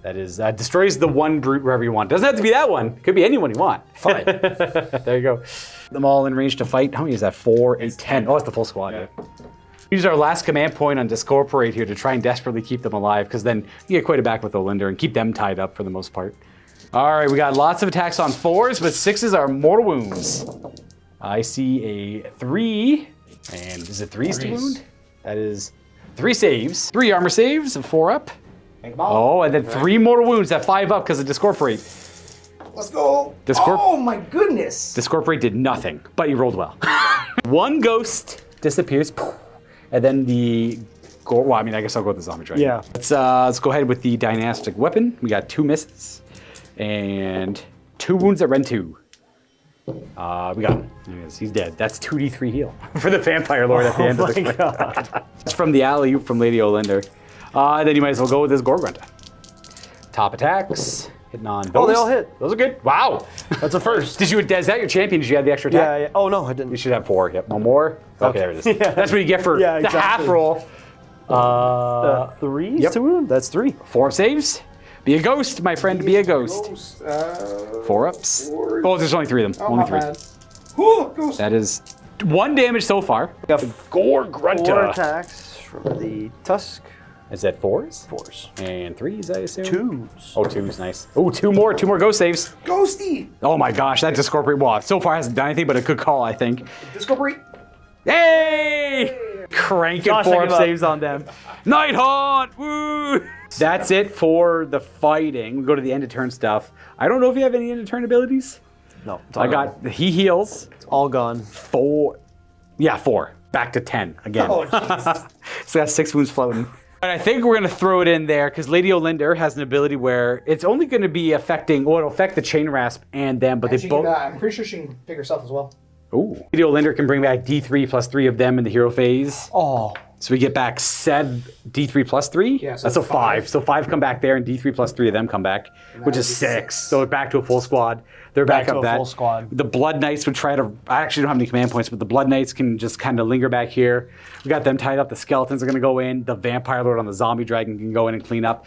A: That is, destroys the 1 brute wherever you want. Doesn't have to be that one. Could be anyone you want. Fine. There you go. Them all in range to fight. How many is that? 4, 8, 10. Oh, that's the full squad. Yeah. Use our last command point on Discorporate here to try and desperately keep them alive, because then you get quite a back with Olinder and keep them tied up for the most part. All right, we got lots of attacks on 4s, but 6s are mortal wounds. I see a 3, and is it 3s to wound? That is 3 saves, 3 armor saves, and 4 up. Oh, and then 3 mortal wounds at 5 up because of Discorporate.
C: Let's go. Oh, my goodness.
A: Discorporate did nothing, but he rolled well. 1 ghost disappears. And then well, I mean, I guess I'll go with the zombie dragon.
F: Yeah.
A: Let's go ahead with the dynastic weapon. We got 2 misses and 2 wounds at Ren 2. We got him. He's dead. That's 2d3 heal for the vampire lord at the end of the clip. It's from the alley-oop from Lady Olinder. Then you might as well go with this Gorgrunta. Top attacks. Hitting on those.
F: Oh, they all hit.
A: Those are good. Wow.
F: That's a first.
A: Is that your champion? Did you have the extra attack?
F: Yeah. Oh, no, I didn't.
A: You should have 4. Yep. No more? Okay, there it is.
F: Yeah.
A: That's what you get for the
F: exactly.
A: half roll.
F: 3s
A: yep.
F: to wound? That's 3.
A: 4 saves. Be a ghost, my friend. Be a ghost. 4 ups. Oh, there's only 3 of them. Only 3.
C: Ghost.
A: That is 1 damage so far. We got Gorgrunta.
F: 4 attacks from the Tusk.
A: Is that 4s?
F: 4s.
A: And 3s, I assume?
F: 2s.
A: Oh, 2s, nice. Oh, 2 more ghost saves.
C: Ghosty.
A: Oh my gosh, that Discorporate, well, so far hasn't done anything, but a good call, I think.
C: Discorporate.
A: Hey! Cranking
F: Josh,
A: 4
F: I
A: up
F: give up.
A: saves on them. Night Haunt! Woo! That's it for the fighting. We go to the end of turn stuff. I don't know if you have any end of turn abilities.
F: No. It's all
A: I got, he heals.
F: It's all gone.
A: 4. Yeah, 4. Back to 10 again.
C: Oh, jeez.
A: So that's 6 wounds floating. But I think we're going to throw it in there because Lady Olinder has an ability where it's only going to be affecting, well, it'll affect the Chain Rasp and them, but
C: And
A: they
C: she
A: both.
C: can, I'm pretty sure she can pick herself as well.
A: Ooh. Lady Olinder can bring back D3 plus 3 of them in the hero phase.
C: Oh.
A: So we get back D3 plus 3?
C: Yeah, so
A: that's a
C: it's
A: 5.
C: five.
A: So 5 come back there, and D3 plus 3 of them come back, which is
C: would be
A: 6.
C: six.
A: So back to a full squad. They're back
F: to
A: up
F: a
A: that.
F: full squad.
A: The Blood Knights would try to. I actually don't have any command points, but the Blood Knights can just kind of linger back here. We got them tied up. The Skeletons are going to go in. The Vampire Lord on the Zombie Dragon can go in and clean up.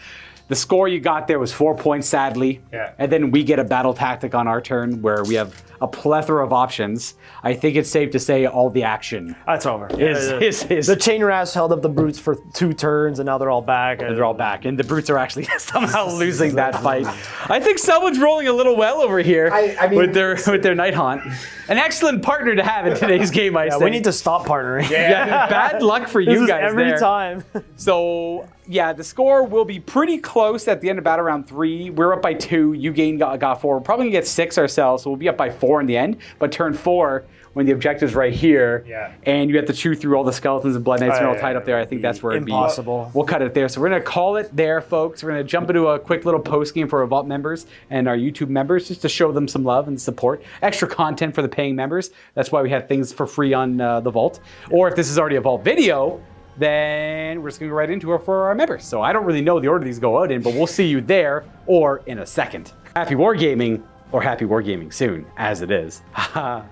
A: The score you got there was 4 points, sadly.
F: Yeah.
A: And then we get a battle tactic on our turn where we have a plethora of options. I think it's safe to say all the action
F: That's over.
A: is
F: The chain rasp held up the brutes for 2 turns, and now they're all back. And
A: they're all back, and the brutes are actually somehow losing that fight. I think someone's rolling a little well over here
C: I mean,
A: with their Night Haunt. An excellent partner to have in today's game, I
F: Yeah,
A: say.
F: we need to stop partnering.
A: Yeah, bad luck for
F: This
A: you
F: is
A: guys
F: every
A: there.
F: time.
A: So, yeah, the score will be pretty close at the end of battle round 3. We're up by 2. You got 4. We're probably going to get 6 ourselves, so we'll be up by 4 in the end. But turn 4, when the objective's right here, and you have to chew through all the Skeletons and Blood Knights, and they're all tied up there, I think that's where it'd be.
F: Impossible.
A: We'll cut it there. So we're going to call it there, folks. We're going to jump into a quick little post game for our Vault members and our YouTube members, just to show them some love and support. Extra content for the paying members. That's why we have things for free on the Vault. Or if this is already a Vault video, then we're just going to go right into it for our members. So I don't really know the order these go out in, but we'll see you there or in a second. Happy Wargaming, or happy Wargaming soon, as it is. Haha.